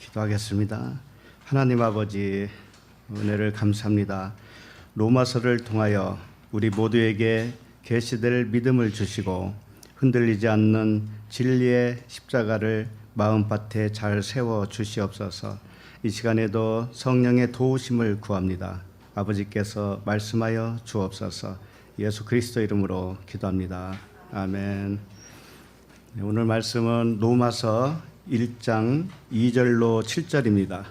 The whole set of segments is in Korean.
기도하겠습니다. 하나님 아버지, 은혜를 감사합니다. 로마서를 통하여 우리 모두에게 계시될 믿음을 주시고 흔들리지 않는 진리의 십자가를 마음밭에 잘 세워 주시옵소서. 이 시간에도 성령의 도우심을 구합니다. 아버지께서 말씀하여 주옵소서. 예수 그리스도 이름으로 기도합니다. 아멘. 오늘 말씀은 로마서 1장 2절로 7절입니다.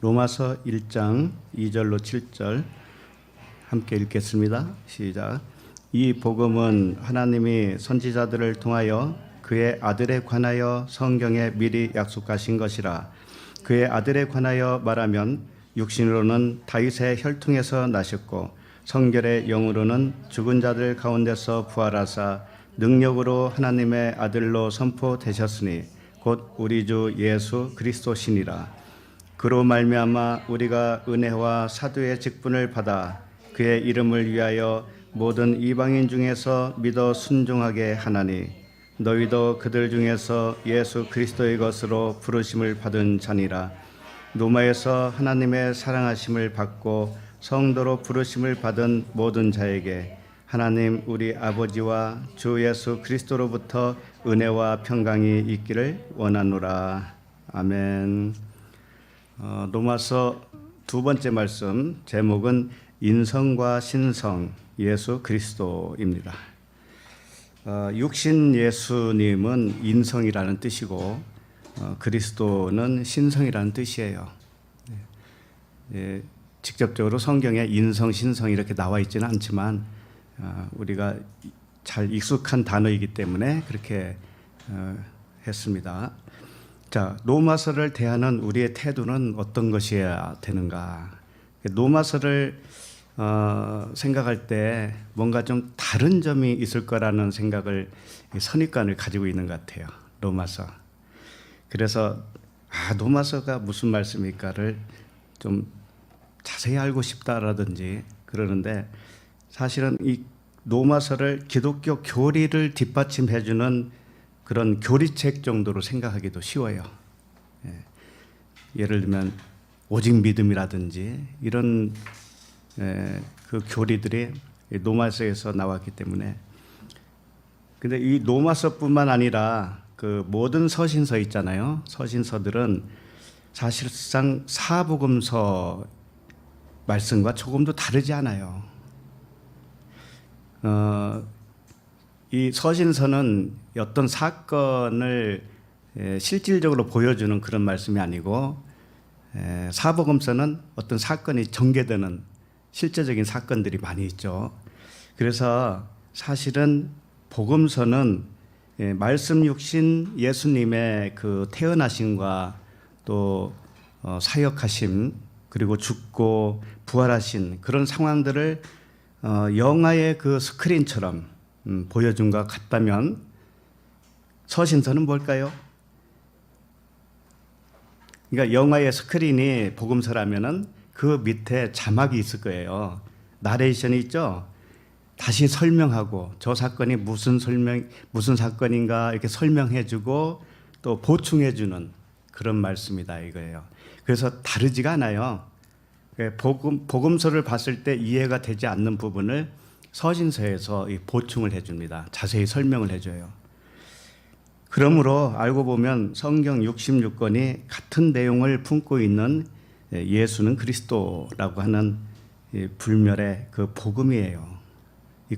로마서 1장 2절로 7절 함께 읽겠습니다. 시작. 이 복음은 하나님이 선지자들을 통하여 그의 아들에 관하여 성경에 미리 약속하신 것이라. 그의 아들에 관하여 말하면 육신으로는 다윗의 혈통에서 나셨고 성결의 영으로는 죽은 자들 가운데서 부활하사 능력으로 하나님의 아들로 선포되셨으니 곧 우리 주 예수 그리스도시니라. 그로 말미암아 우리가 은혜와 사도의 직분을 받아 그의 이름을 위하여 모든 이방인 중에서 믿어 순종하게 하나니 너희도 그들 중에서 예수 그리스도의 것으로 부르심을 받은 자니라. 로마에서 하나님의 사랑하심을 받고 성도로 부르심을 받은 모든 자에게 하나님 우리 아버지와 주 예수 그리스도로부터 은혜와 평강이 있기를 원하노라. 아멘. 로마서 두 번째 말씀 제목은 인성과 신성 예수 그리스도입니다. 육신 예수님은 인성이라는 뜻이고 그리스도는 신성이라는 뜻이에요. 직접적으로 성경에 인성, 신성 이렇게 나와 있지는 않지만 우리가 잘 익숙한 단어이기 때문에 그렇게 했습니다. 자, 로마서를 대하는 우리의 태도는 어떤 것이어야 되는가? 로마서를 생각할 때 뭔가 좀 다른 점이 있을 거라는 생각을 선입관을 가지고 있는 것 같아요. 로마서. 그래서 로마서가 무슨 말씀일까를 좀 자세히 알고 싶다라든지 그러는데 사실은 이 로마서를 기독교 교리를 뒷받침해주는 그런 교리책 정도로 생각하기도 쉬워요. 예를 들면 오직 믿음이라든지 이런 그 교리들이 로마서에서 나왔기 때문에. 근데 이 로마서뿐만 아니라 그 모든 서신서 있잖아요. 서신서들은 사실상 사복음서 말씀과 조금도 다르지 않아요. 이 서신서는 어떤 사건을 실질적으로 보여주는 그런 말씀이 아니고 사복음서는 어떤 사건이 전개되는 실제적인 사건들이 많이 있죠. 그래서 사실은 복음서는 말씀 육신 예수님의 그 태어나심과 또 사역하심 그리고 죽고 부활하신 그런 상황들을 영화의 그 스크린처럼 보여준 것 같다면 서신서는 뭘까요? 그러니까 영화의 스크린이 복음서라면은 그 밑에 자막이 있을 거예요. 나레이션이 있죠. 다시 설명하고 저 사건이 무슨 사건인가 이렇게 설명해주고 또 보충해주는 그런 말씀이다 이거예요. 그래서 다르지가 않아요. 복음서를 봤을 때 이해가 되지 않는 부분을 서신서에서 보충을 해줍니다. 자세히 설명을 해줘요. 그러므로 알고 보면 성경 66권이 같은 내용을 품고 있는 예수는 그리스도라고 하는 불멸의 그 복음이에요.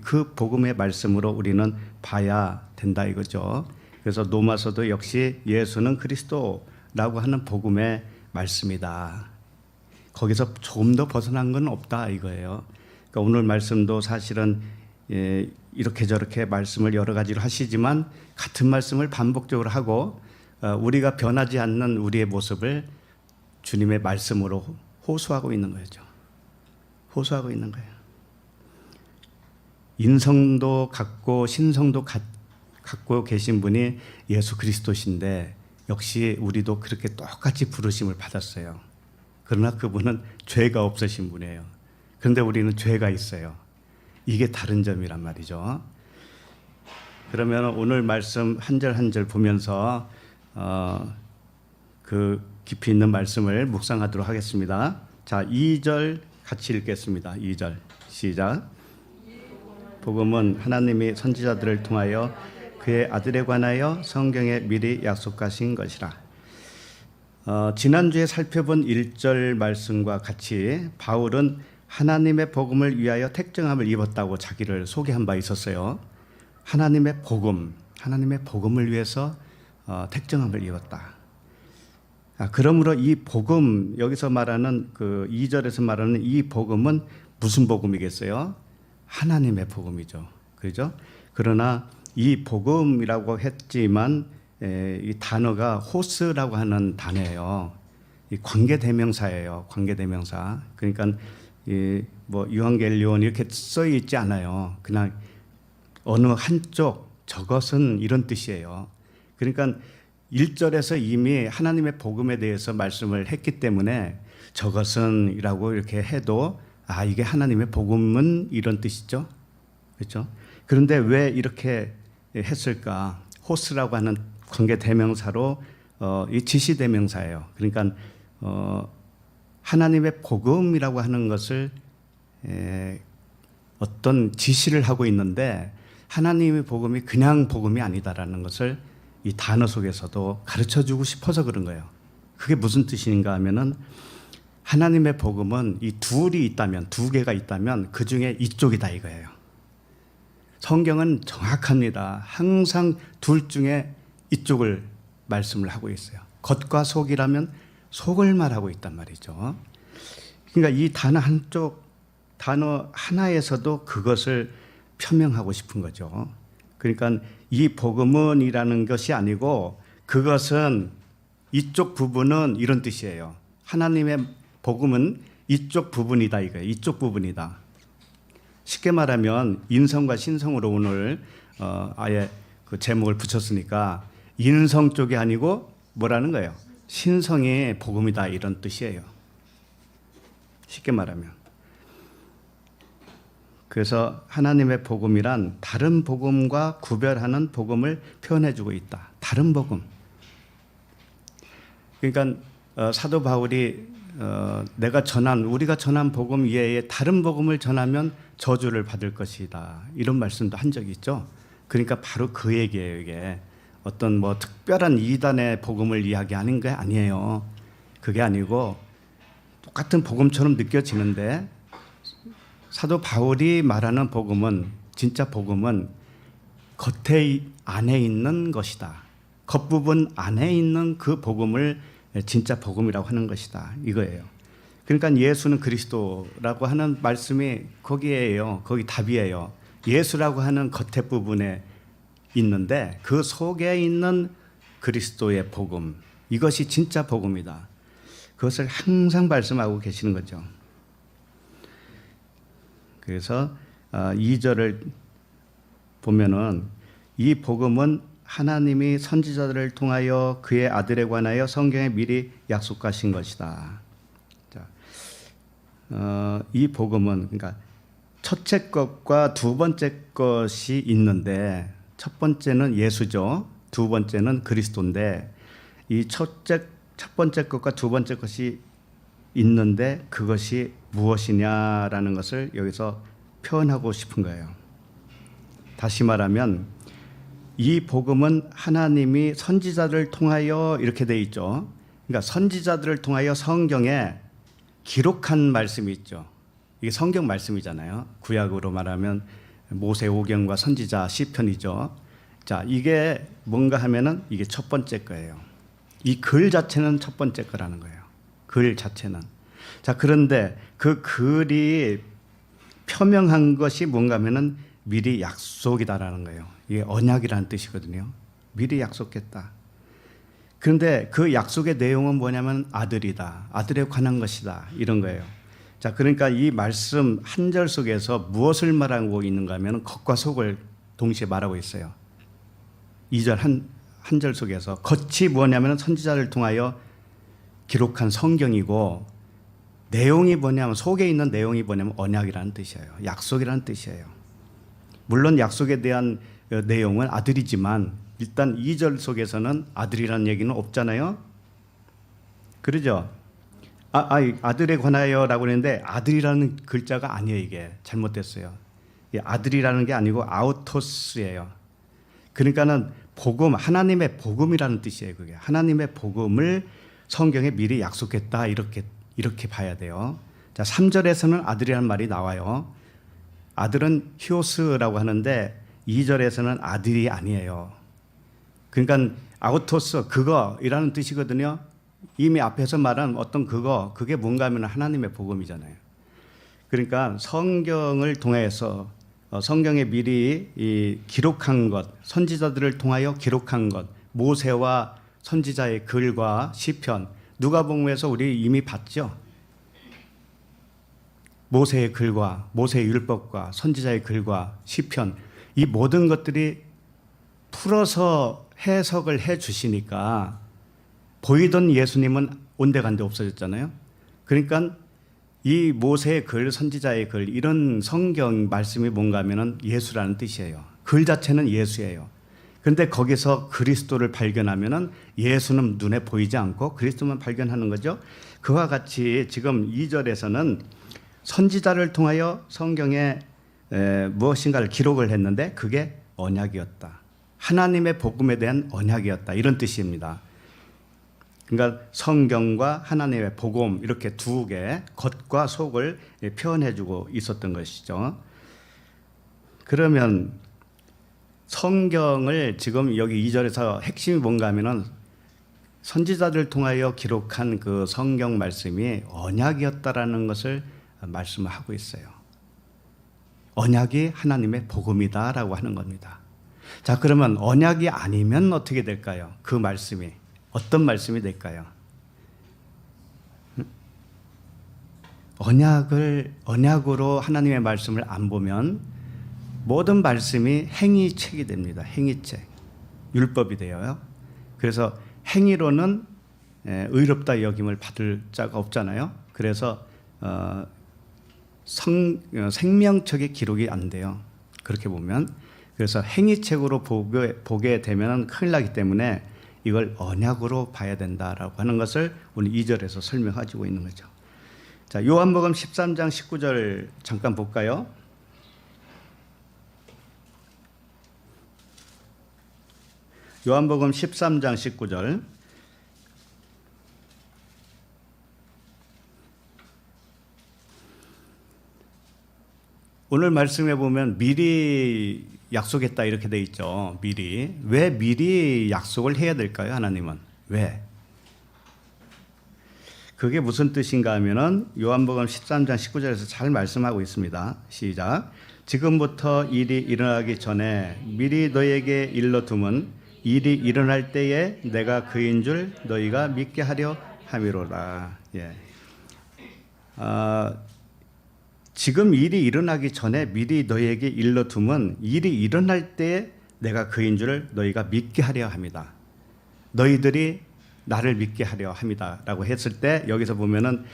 그 복음의 말씀으로 우리는 봐야 된다 이거죠. 그래서 로마서도 역시 예수는 그리스도라고 하는 복음의 말씀이다. 거기서 조금 더 벗어난 건 없다 이거예요. 그러니까 오늘 말씀도 사실은 이렇게 저렇게 말씀을 여러 가지로 하시지만 같은 말씀을 반복적으로 하고 우리가 변하지 않는 우리의 모습을 주님의 말씀으로 호소하고 있는 거죠. 호소하고 있는 거예요. 인성도 갖고 신성도 갖고 계신 분이 예수 그리스도신데 역시 우리도 그렇게 똑같이 부르심을 받았어요. 그러나 그분은 죄가 없으신 분이에요. 그런데 우리는 죄가 있어요. 이게 다른 점이란 말이죠. 그러면 오늘 말씀 한 절 한 절 보면서 그 깊이 있는 말씀을 묵상하도록 하겠습니다. 자, 2절 같이 읽겠습니다. 2절 시작. 복음은 하나님이 선지자들을 통하여 그의 아들에 관하여 성경에 미리 약속하신 것이라. 지난주에 살펴본 1절 말씀과 같이 바울은 하나님의 복음을 위하여 택정함을 입었다고 자기를 소개한 바 있었어요. 하나님의 복음을 위해서 택정함을 입었다. 그러므로 이 복음, 여기서 말하는 그 2절에서 말하는 이 복음은 무슨 복음이겠어요? 하나님의 복음이죠. 그렇죠? 그러나 이 복음이라고 했지만 이 단어가 호스라고 하는 단어예요. 이 관계대명사예요. 관계대명사. 그러니까 뭐 유한겔리온 이렇게 써 있지 않아요. 그냥 어느 한쪽, 저것은 이런 뜻이에요. 그러니까 1절에서 이미 하나님의 복음에 대해서 말씀을 했기 때문에 저것은 이라고 이렇게 해도 이게 하나님의 복음은 이런 뜻이죠. 그렇죠? 그런데 왜 이렇게 했을까? 호스라고 하는 관계 대명사로 이 지시 대명사예요. 그러니까 하나님의 복음이라고 하는 것을 어떤 지시를 하고 있는데 하나님의 복음이 그냥 복음이 아니다라는 것을 이 단어 속에서도 가르쳐주고 싶어서 그런 거예요. 그게 무슨 뜻인가 하면은 하나님의 복음은 이 둘이 있다면, 두 개가 있다면 그 중에 이쪽이다 이거예요. 성경은 정확합니다. 항상 둘 중에 이쪽을 말씀을 하고 있어요. 겉과 속이라면 속을 말하고 있단 말이죠. 그러니까 이 단어 하나에서도 그것을 표명하고 싶은 거죠. 그러니까 이 복음은이라는 것이 아니고 그것은 이쪽 부분은 이런 뜻이에요. 하나님의 복음은 이쪽 부분이다 이거예요. 이쪽 부분이다. 쉽게 말하면 인성과 신성으로 오늘 아예 그 제목을 붙였으니까 인성 쪽이 아니고 뭐라는 거예요? 신성의 복음이다 이런 뜻이에요. 쉽게 말하면. 그래서 하나님의 복음이란 다른 복음과 구별하는 복음을 표현해주고 있다. 다른 복음. 그러니까 사도 바울이 우리가 전한 복음 이외에 다른 복음을 전하면 저주를 받을 것이다. 이런 말씀도 한 적이 있죠. 그러니까 바로 그 얘기예요. 이게 어떤 뭐 특별한 이단의 복음을 이야기하는 게 아니에요. 그게 아니고 똑같은 복음처럼 느껴지는데 사도 바울이 말하는 복음은 진짜 복음은 겉에 안에 있는 것이다. 겉부분 안에 있는 그 복음을 진짜 복음이라고 하는 것이다. 이거예요. 그러니까 예수는 그리스도라고 하는 말씀이 거기에요. 거기 답이에요. 예수라고 하는 겉에 부분에 있는데 그 속에 있는 그리스도의 복음. 이것이 진짜 복음이다. 그것을 항상 말씀하고 계시는 거죠. 그래서 2절을 보면은 이 복음은 하나님이 선지자들을 통하여 그의 아들에 관하여 성경에 미리 약속하신 것이다. 자, 이 복음은 그러니까 첫째 것과 두 번째 것이 있는데 첫 번째는 예수죠. 두 번째는 그리스도인데 이 첫 번째 것과 두 번째 것이 있는데 그것이 무엇이냐라는 것을 여기서 표현하고 싶은 거예요. 다시 말하면 이 복음은 하나님이 선지자들을 통하여 이렇게 돼 있죠. 그러니까 선지자들을 통하여 성경에 기록한 말씀이 있죠. 이게 성경 말씀이잖아요. 구약으로 말하면 모세오경과 선지자 시편이죠. 자, 이게 뭔가 하면은 이게 첫 번째 거예요. 이 글 자체는 첫 번째 거라는 거예요. 글 자체는. 자, 그런데 그 글이 표명한 것이 뭔가 하면은 미리 약속이다라는 거예요. 이게 언약이라는 뜻이거든요. 미리 약속했다. 그런데 그 약속의 내용은 뭐냐면 아들이다. 아들에 관한 것이다. 이런 거예요. 자, 그러니까 이 말씀 한 절 속에서 무엇을 말하고 있는가 하면 겉과 속을 동시에 말하고 있어요. 2절 한 절 속에서 겉이 뭐냐면 선지자를 통하여 기록한 성경이고 내용이 뭐냐면 속에 있는 내용이 뭐냐면 언약이라는 뜻이에요. 약속이라는 뜻이에요. 물론 약속에 대한 내용은 아들이지만 일단 2절 속에서는 아들이라는 얘기는 없잖아요. 그러죠? 아들에 관하여라고 했는데 아들이라는 글자가 아니에요. 이게 잘못됐어요. 아들이라는 게 아니고 아우토스예요. 그러니까는 복음, 하나님의 복음이라는 뜻이에요. 그게 하나님의 복음을 성경에 미리 약속했다 이렇게 봐야 돼요. 자, 3절에서는 아들이라는 말이 나와요. 아들은 히오스라고 하는데 2절에서는 아들이 아니에요. 그러니까 아우토스 그거이라는 뜻이거든요. 이미 앞에서 말한 어떤 그게 뭔가 하면 하나님의 복음이잖아요. 그러니까 성경을 통해서 성경에 미리 기록한 것, 선지자들을 통하여 기록한 것, 모세와 선지자의 글과 시편, 누가복음에서 우리 이미 봤죠. 모세의 글과 모세의 율법과 선지자의 글과 시편, 이 모든 것들이 풀어서 해석을 해 주시니까 보이던 예수님은 온데간데 없어졌잖아요. 그러니까 이 모세의 글, 선지자의 글, 이런 성경 말씀이 뭔가 하면은 예수라는 뜻이에요. 글 자체는 예수예요. 그런데 거기서 그리스도를 발견하면은 예수는 눈에 보이지 않고 그리스도만 발견하는 거죠. 그와 같이 지금 2절에서는 선지자를 통하여 성경에 무엇인가를 기록을 했는데 그게 언약이었다. 하나님의 복음에 대한 언약이었다. 이런 뜻입니다. 그러니까 성경과 하나님의 복음 이렇게 두 개, 겉과 속을 표현해주고 있었던 것이죠. 그러면 성경을 지금 여기 2절에서 핵심이 뭔가 하면은 선지자들 통하여 기록한 그 성경 말씀이 언약이었다라는 것을 말씀하고 있어요. 언약이 하나님의 복음이다라고 하는 겁니다. 자, 그러면 언약이 아니면 어떻게 될까요? 그 말씀이 어떤 말씀이 될까요? 언약으로 하나님의 말씀을 안 보면 모든 말씀이 행위책이 됩니다. 행위책, 율법이 되어요. 그래서 행위로는 의롭다 여김을 받을 자가 없잖아요. 그래서 생명책의 기록이 안 돼요. 그렇게 보면. 그래서 행위책으로 보게 되면 큰일 나기 때문에 이걸 언약으로 봐야 된다라고 하는 것을 오늘 2절에서 설명하고 있는 거죠. 자, 요한복음 13장 19절 잠깐 볼까요? 요한복음 13장 19절. 오늘 말씀해 보면 미리 약속했다 이렇게 돼 있죠. 미리. 왜 미리 약속을 해야 될까요? 하나님은. 왜? 그게 무슨 뜻인가 하면은 요한복음 13장 19절에서 잘 말씀하고 있습니다. 시작. 지금부터 일이 일어나기 전에 미리 너에게 일러둠은 일이 일어날 때에 내가 그인 줄 너희가 믿게 하려 함이로라. 예. 지금 일이 일어나기 전에 미리 너희에게 일러둠은 일이 일어날 때에 내가 그인 줄 너희가 믿게 하려 합니다. 너희들이 나를 믿게 하려 합니다. 라고 했을 때 여기서 보면은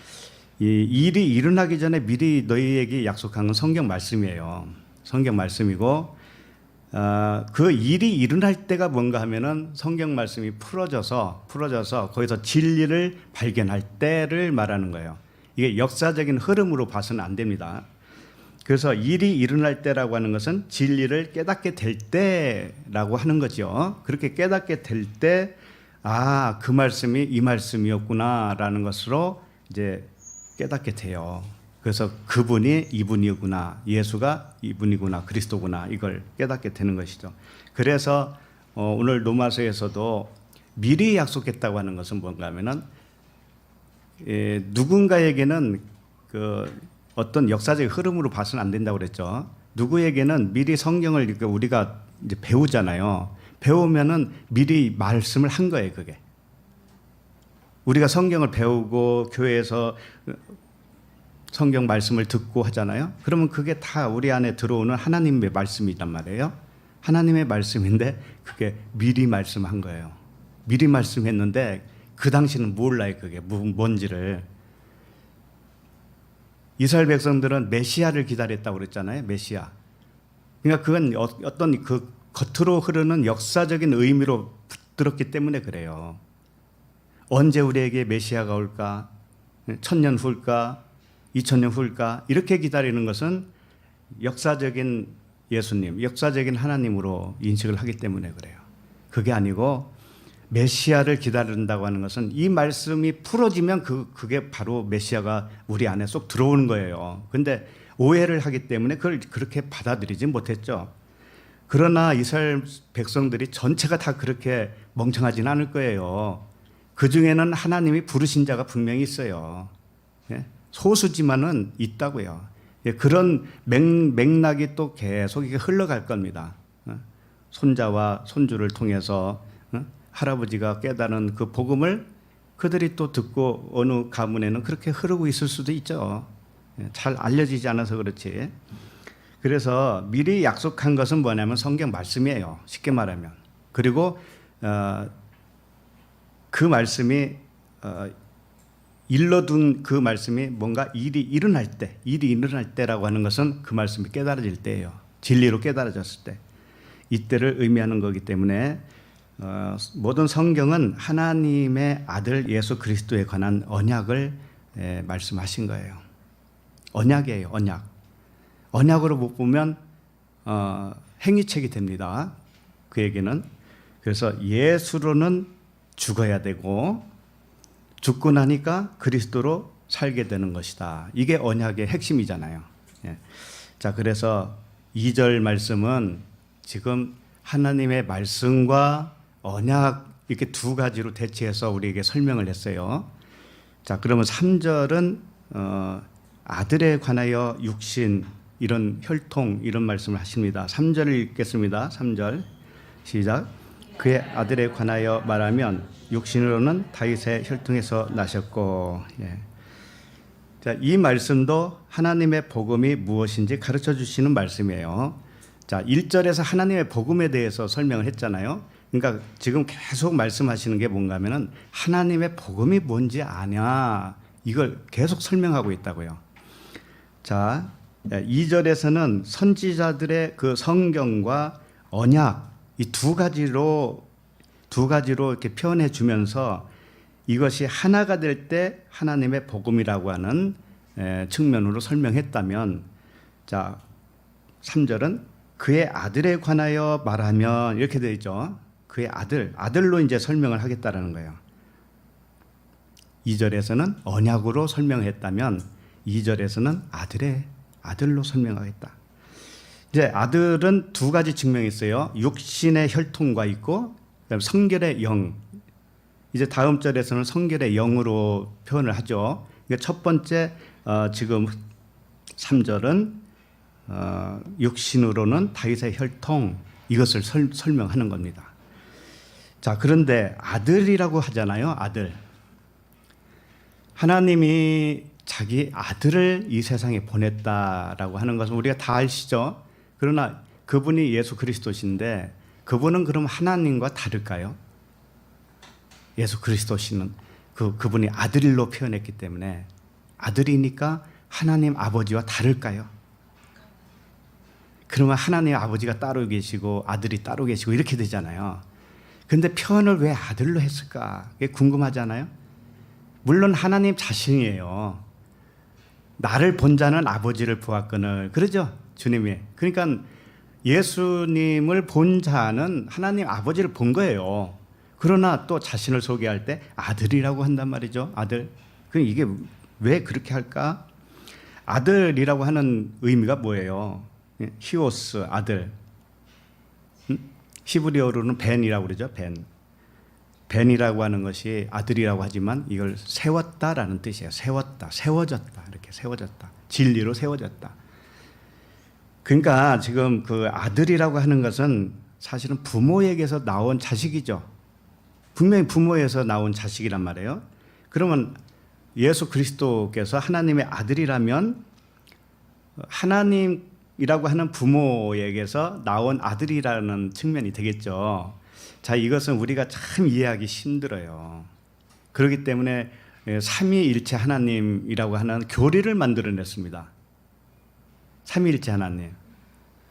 이 일이 일어나기 전에 미리 너희에게 약속한 건 성경 말씀이에요. 성경 말씀이고 그 일이 일어날 때가 뭔가 하면은 성경 말씀이 풀어져서 거기서 진리를 발견할 때를 말하는 거예요. 이게 역사적인 흐름으로 봐서는 안 됩니다. 그래서 일이 일어날 때라고 하는 것은 진리를 깨닫게 될 때라고 하는 거죠. 그렇게 깨닫게 될 때, 그 말씀이 이 말씀이었구나라는 것으로 이제 깨닫게 돼요. 그래서 그분이 이분이구나, 예수가 이분이구나, 그리스도구나, 이걸 깨닫게 되는 것이죠. 그래서 오늘 로마서에서도 미리 약속했다고 하는 것은 뭔가 하면은 누군가에게는 그 어떤 역사적 흐름으로 봐서는 안 된다고 그랬죠. 누구에게는 미리 성경을 우리가 이제 배우잖아요. 배우면은 미리 말씀을 한 거예요, 그게. 우리가 성경을 배우고 교회에서 성경 말씀을 듣고 하잖아요. 그러면 그게 다 우리 안에 들어오는 하나님의 말씀이란 말이에요. 하나님의 말씀인데 그게 미리 말씀한 거예요. 미리 말씀했는데 그 당시는 몰라요, 그게 뭔지를. 이스라엘 백성들은 메시아를 기다렸다고 그랬잖아요. 메시아. 그러니까 그건 어떤 그 겉으로 흐르는 역사적인 의미로 붙들었기 때문에 그래요. 언제 우리에게 메시아가 올까? 1000년 후일까? 2000년 후일까? 이렇게 기다리는 것은 역사적인 예수님, 역사적인 하나님으로 인식을 하기 때문에 그래요. 그게 아니고 메시아를 기다린다고 하는 것은 이 말씀이 풀어지면 그게 바로 메시아가 우리 안에 쏙 들어오는 거예요. 근데 오해를 하기 때문에 그걸 그렇게 받아들이지 못했죠. 그러나 이스라엘 백성들이 전체가 다 그렇게 멍청하지는 않을 거예요. 그 중에는 하나님이 부르신 자가 분명히 있어요. 소수지만은 있다고요. 그런 맥락이 또 계속 이게 흘러갈 겁니다. 손자와 손주를 통해서 할아버지가 깨달은 그 복음을 그들이 또 듣고 어느 가문에는 그렇게 흐르고 있을 수도 있죠. 잘 알려지지 않아서 그렇지. 그래서 미리 약속한 것은 뭐냐면 성경 말씀이에요. 쉽게 말하면. 그리고 그 말씀이 일러둔 그 말씀이 뭔가 일이 일어날 때라고 하는 것은 그 말씀이 깨달아질 때예요. 진리로 깨달아졌을 때. 이때를 의미하는 거기 때문에 모든 성경은 하나님의 아들 예수 그리스도에 관한 언약을 말씀하신 거예요. 언약이에요. 언약. 언약으로 못 보면 행위책이 됩니다. 그 얘기는. 그래서 예수로는 죽어야 되고 죽고 나니까 그리스도로 살게 되는 것이다. 이게 언약의 핵심이잖아요. 자, 그래서 2절 말씀은 지금 하나님의 말씀과 언약 이렇게 두 가지로 대치해서 우리에게 설명을 했어요. 자, 그러면 3절은 아들에 관하여 육신 이런 혈통 이런 말씀을 하십니다. 3절을 읽겠습니다. 3절 시작. 그의 아들에 관하여 말하면 육신으로는 다윗의 혈통에서 나셨고. 자, 이 말씀도 하나님의 복음이 무엇인지 가르쳐 주시는 말씀이에요. 자, 1절에서 하나님의 복음에 대해서 설명을 했잖아요. 그러니까 지금 계속 말씀하시는 게 뭔가 하면은 하나님의 복음이 뭔지 아냐. 이걸 계속 설명하고 있다고요. 자, 2절에서는 선지자들의 그 성경과 언약 이 두 가지로 이렇게 표현해 주면서 이것이 하나가 될 때 하나님의 복음이라고 하는 측면으로 설명했다면, 자, 3절은 그의 아들에 관하여 말하면 이렇게 되어 있죠. 그의 아들로 이제 설명을 하겠다라는 거예요. 2절에서는 언약으로 설명했다면 2절에서는 아들로 설명하겠다. 이제 아들은 두 가지 측면이 있어요. 육신의 혈통과 있고 그다음에 성결의 영. 이제 다음 절에서는 성결의 영으로 표현을 하죠. 그러니까 첫 번째 지금 3절은 육신으로는 다윗의 혈통 이것을 설명하는 겁니다. 자, 그런데 아들이라고 하잖아요. 아들. 하나님이 자기 아들을 이 세상에 보냈다라고 하는 것은 우리가 다 아시죠? 그러나 그분이 예수 그리스도신데 그분은 그럼 하나님과 다를까요? 예수 그리스도시는 그분이 아들로 표현했기 때문에 아들이니까 하나님 아버지와 다를까요? 그러면 하나님 아버지가 따로 계시고 아들이 따로 계시고 이렇게 되잖아요. 그런데 표현을 왜 아들로 했을까? 그게 궁금하잖아요. 물론 하나님 자신이에요. 나를 본 자는 아버지를 보았거늘. 그러죠? 주님이. 그러니까 예수님을 본 자는 하나님 아버지를 본 거예요. 그러나 또 자신을 소개할 때 아들이라고 한단 말이죠. 아들. 그럼 이게 왜 그렇게 할까? 아들이라고 하는 의미가 뭐예요? 히오스, 아들. 히브리어로는 벤이라고 그러죠. 벤이라고 하는 것이 아들이라고 하지만 이걸 세웠다라는 뜻이에요. 세워졌다. 이렇게 세워졌다. 진리로 세워졌다. 그러니까 지금 그 아들이라고 하는 것은 사실은 부모에게서 나온 자식이죠. 분명히 부모에서 나온 자식이란 말이에요. 그러면 예수 그리스도께서 하나님의 아들이라면 하나님이라고 하는 부모에게서 나온 아들이라는 측면이 되겠죠. 자, 이것은 우리가 참 이해하기 힘들어요. 그렇기 때문에 삼위일체 하나님이라고 하는 교리를 만들어냈습니다. 삼위일체 하나님,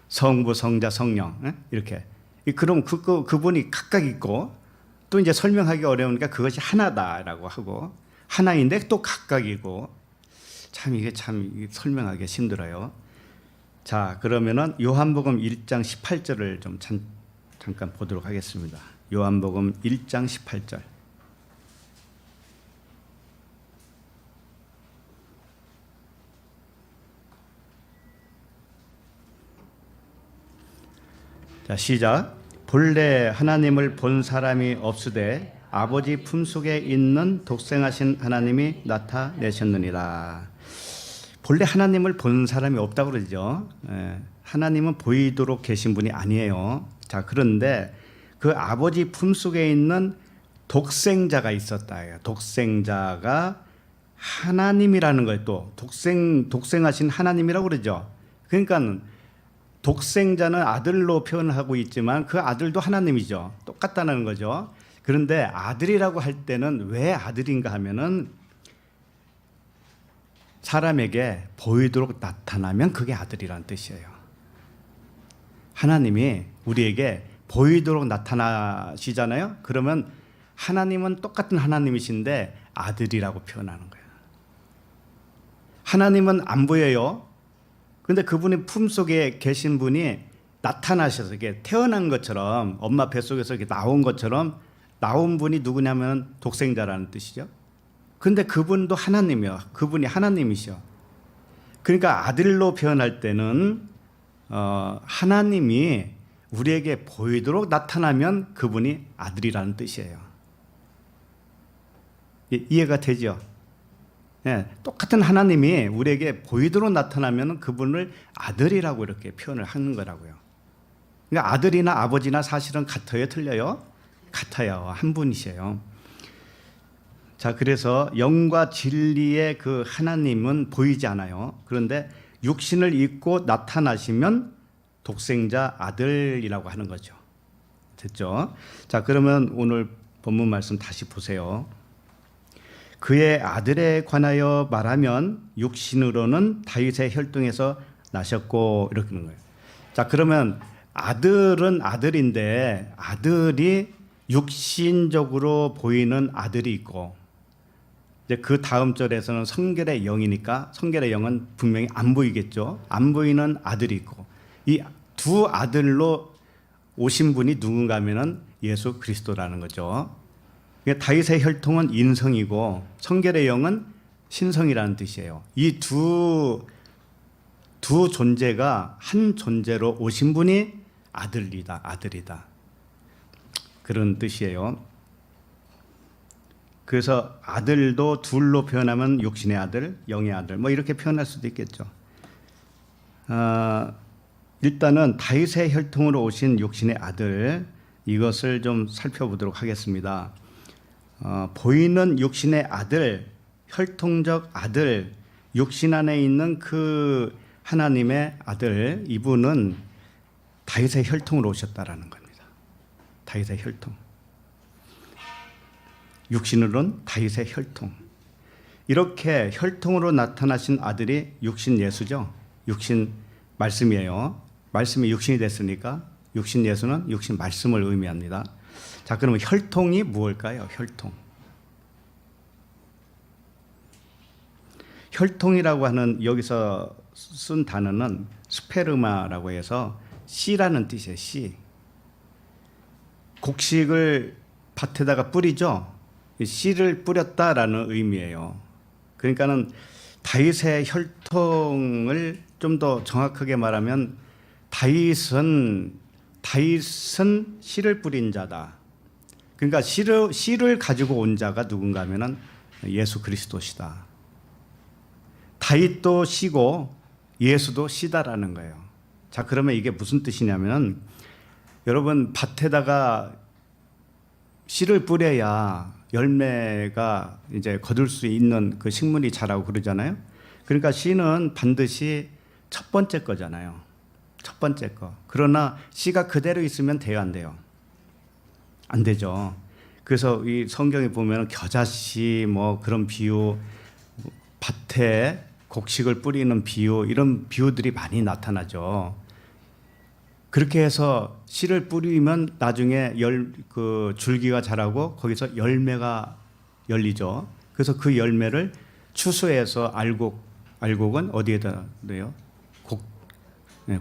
성부, 성자, 성령, 이렇게. 그럼 그분이 각각 있고 또 이제 설명하기 어려우니까 그것이 하나다라고 하고 하나인데 또 각각이고 참 이게 설명하기 힘들어요. 자, 그러면은 요한복음 1장 18절을 좀 잠깐 보도록 하겠습니다. 요한복음 1장 18절. 자, 시작. 본래 하나님을 본 사람이 없으되 아버지 품속에 있는 독생하신 하나님이 나타내셨느니라. 본래 하나님을 본 사람이 없다고 그러죠. 하나님은 보이도록 계신 분이 아니에요. 자, 그런데 그 아버지 품속에 있는 독생자가 있었다. 독생자가 하나님이라는 거예요. 또 독생하신 하나님이라고 그러죠. 그러니까 독생자는 아들로 표현하고 있지만 그 아들도 하나님이죠. 똑같다는 거죠. 그런데 아들이라고 할 때는 왜 아들인가 하면은 사람에게 보이도록 나타나면 그게 아들이란 뜻이에요. 하나님이 우리에게 보이도록 나타나시잖아요. 그러면 하나님은 똑같은 하나님이신데 아들이라고 표현하는 거예요. 하나님은 안 보여요. 그런데 그분의 품속에 계신 분이 나타나셔서 이렇게 태어난 것처럼 엄마 뱃속에서 이렇게 나온 것처럼 나온 분이 누구냐면 독생자라는 뜻이죠. 그런데 그분도 하나님이요. 그분이 하나님이시죠. 그러니까 아들로 표현할 때는 하나님이 우리에게 보이도록 나타나면 그분이 아들이라는 뜻이에요. 이해가 되죠? 네, 똑같은 하나님이 우리에게 보이도록 나타나면 그분을 아들이라고 이렇게 표현을 하는 거라고요. 그러니까 아들이나 아버지나 사실은 같아요, 틀려요? 같아요. 한 분이세요. 자, 그래서 영과 진리의 그 하나님은 보이지 않아요. 그런데 육신을 입고 나타나시면 독생자 아들이라고 하는 거죠. 됐죠? 자, 그러면 오늘 본문 말씀 다시 보세요. 그의 아들에 관하여 말하면 육신으로는 다윗의 혈통에서 나셨고 이렇게 하는 거예요. 자, 그러면 아들은 아들인데 아들이 육신적으로 보이는 아들이 있고 이제 그 다음 절에서는 성결의 영이니까 성결의 영은 분명히 안 보이겠죠. 안 보이는 아들이 있고 이 두 아들로 오신 분이 누군가 하면은 예수 그리스도라는 거죠. 다윗의 혈통은 인성이고 성결의 영은 신성이라는 뜻이에요. 이 두 존재가 한 존재로 오신 분이 아들이다. 그런 뜻이에요. 그래서 아들도 둘로 표현하면 육신의 아들, 영의 아들 뭐 이렇게 표현할 수도 있겠죠. 일단은 다윗의 혈통으로 오신 육신의 아들 이것을 좀 살펴보도록 하겠습니다. 보이는 육신의 아들, 혈통적 아들, 육신 안에 있는 그 하나님의 아들, 이분은 다윗의 혈통으로 오셨다라는 겁니다. 다윗의 혈통. 육신으로는 다윗의 혈통. 이렇게 혈통으로 나타나신 아들이 육신 예수죠. 육신 말씀이에요. 말씀이 육신이 됐으니까 육신 예수는 육신 말씀을 의미합니다. 자, 그러면 혈통이 무엇일까요? 혈통이라고 하는 여기서 쓴 단어는 스페르마라고 해서 씨라는 뜻이에요. 씨. 곡식을 밭에다가 뿌리죠. 씨를 뿌렸다라는 의미예요. 그러니까는 다윗의 혈통을 좀 더 정확하게 말하면 다윗은 씨를 뿌린 자다. 그러니까 씨를 가지고 온 자가 누군가 하면은 예수 그리스도시다. 다윗도 씨고 예수도 씨다라는 거예요. 자, 그러면 이게 무슨 뜻이냐면 여러분 밭에다가 씨를 뿌려야 열매가 이제 거둘 수 있는 그 식물이 자라고 그러잖아요. 그러니까 씨는 반드시 첫 번째 거잖아요. 첫 번째 거. 그러나 씨가 그대로 있으면 돼요, 안 돼요? 안 되죠. 그래서 이 성경에 보면 겨자씨 뭐 그런 비유, 밭에 곡식을 뿌리는 비유, 이런 비유들이 많이 나타나죠. 그렇게 해서 씨를 뿌리면 나중에 그 줄기가 자라고 거기서 열매가 열리죠. 그래서 그 열매를 추수해서 알곡은 어디에다 넣어요?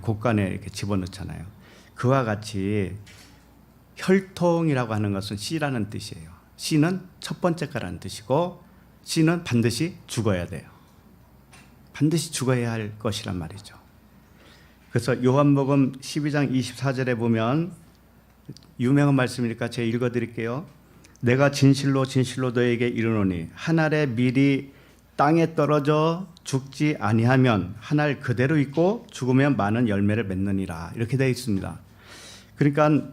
곡간에 이렇게 집어넣잖아요. 그와 같이 혈통이라고 하는 것은 씨라는 뜻이에요. 씨는 첫 번째 거라는 뜻이고, 씨는 반드시 죽어야 돼요. 반드시 죽어야 할 것이란 말이죠. 그래서 요한복음 12장 24절에 보면 유명한 말씀이니까 제가 읽어드릴게요. 내가 진실로 진실로 너에게 이르노니 한 알의 밀이 땅에 떨어져 죽지 아니하면 한 알 그대로 있고 죽으면 많은 열매를 맺느니라, 이렇게 되어 있습니다. 그러니까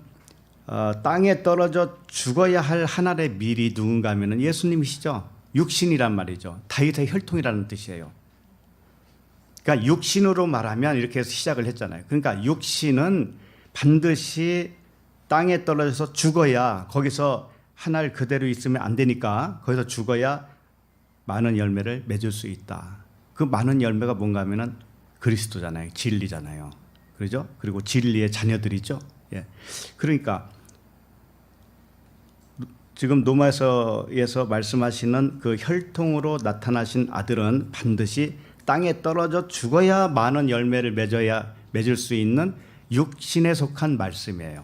땅에 떨어져 죽어야 할 한 알의 밀이 누군가 하면 예수님이시죠. 육신이란 말이죠. 다윗의 혈통이라는 뜻이에요. 그러니까 육신으로 말하면 이렇게 해서 시작을 했잖아요. 그러니까 육신은 반드시 땅에 떨어져서 죽어야, 거기서 한 알 그대로 있으면 안 되니까 거기서 죽어야 많은 열매를 맺을 수 있다. 그 많은 열매가 뭔가 하면은 그리스도잖아요. 진리잖아요. 그렇죠? 그리고 진리의 자녀들이죠. 예. 그러니까 지금 로마서에서 말씀하시는 그 혈통으로 나타나신 아들은 반드시 땅에 떨어져 죽어야 많은 열매를 맺을 수 있는 육신에 속한 말씀이에요.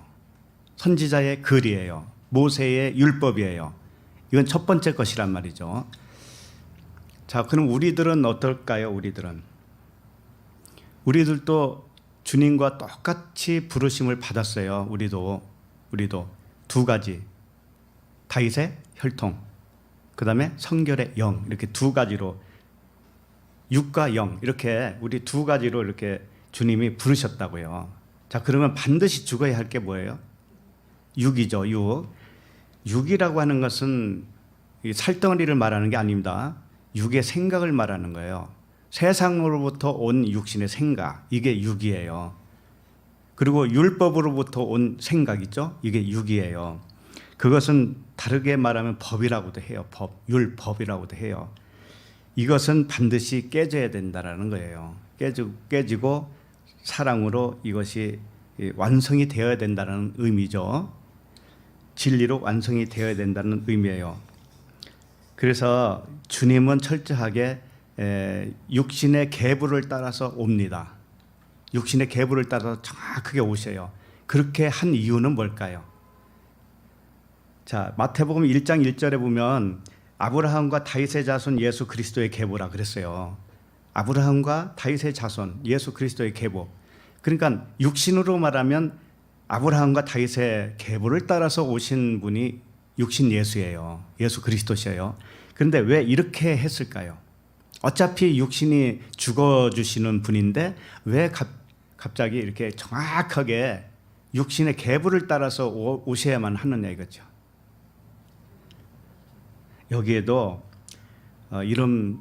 선지자의 글이에요. 모세의 율법이에요. 이건 첫 번째 것이란 말이죠. 자, 그럼 우리들은 어떨까요? 우리들도 주님과 똑같이 부르심을 받았어요. 우리도 두 가지, 다윗의 혈통, 그 다음에 성결의 영, 이렇게 두 가지로, 육과 영, 이렇게 우리 두 가지로 이렇게 주님이 부르셨다고요. 자, 그러면 반드시 죽어야 할 게 뭐예요? 육이죠. 육이라고 하는 것은 살덩어리를 말하는 게 아닙니다. 육의 생각을 말하는 거예요. 세상으로부터 온 육신의 생각, 이게 육이에요. 그리고 율법으로부터 온 생각 있죠? 이게 육이에요. 그것은 다르게 말하면 법이라고도 해요. 율법이라고도 해요. 이것은 반드시 깨져야 된다라는 거예요. 깨지고 사랑으로 이것이 완성이 되어야 된다는 의미죠. 진리로 완성이 되어야 된다는 의미예요. 그래서 주님은 철저하게 육신의 계보를 따라서 옵니다. 육신의 계보를 따라서 정확하게 오셔요. 그렇게 한 이유는 뭘까요? 자, 마태복음 1장 1절에 보면 아브라함과 다윗의 자손 예수 그리스도의 계보라 그랬어요. 아브라함과 다윗의 자손 예수 그리스도의 계보. 그러니까 육신으로 말하면 아브라함과 다윗의 계보를 따라서 오신 분이 육신 예수예요. 예수 그리스도시예요. 그런데 왜 이렇게 했을까요? 어차피 육신이 죽어주시는 분인데 왜 갑자기 이렇게 정확하게 육신의 계보를 따라서 오셔야만 하느냐 이거죠. 여기에도 이런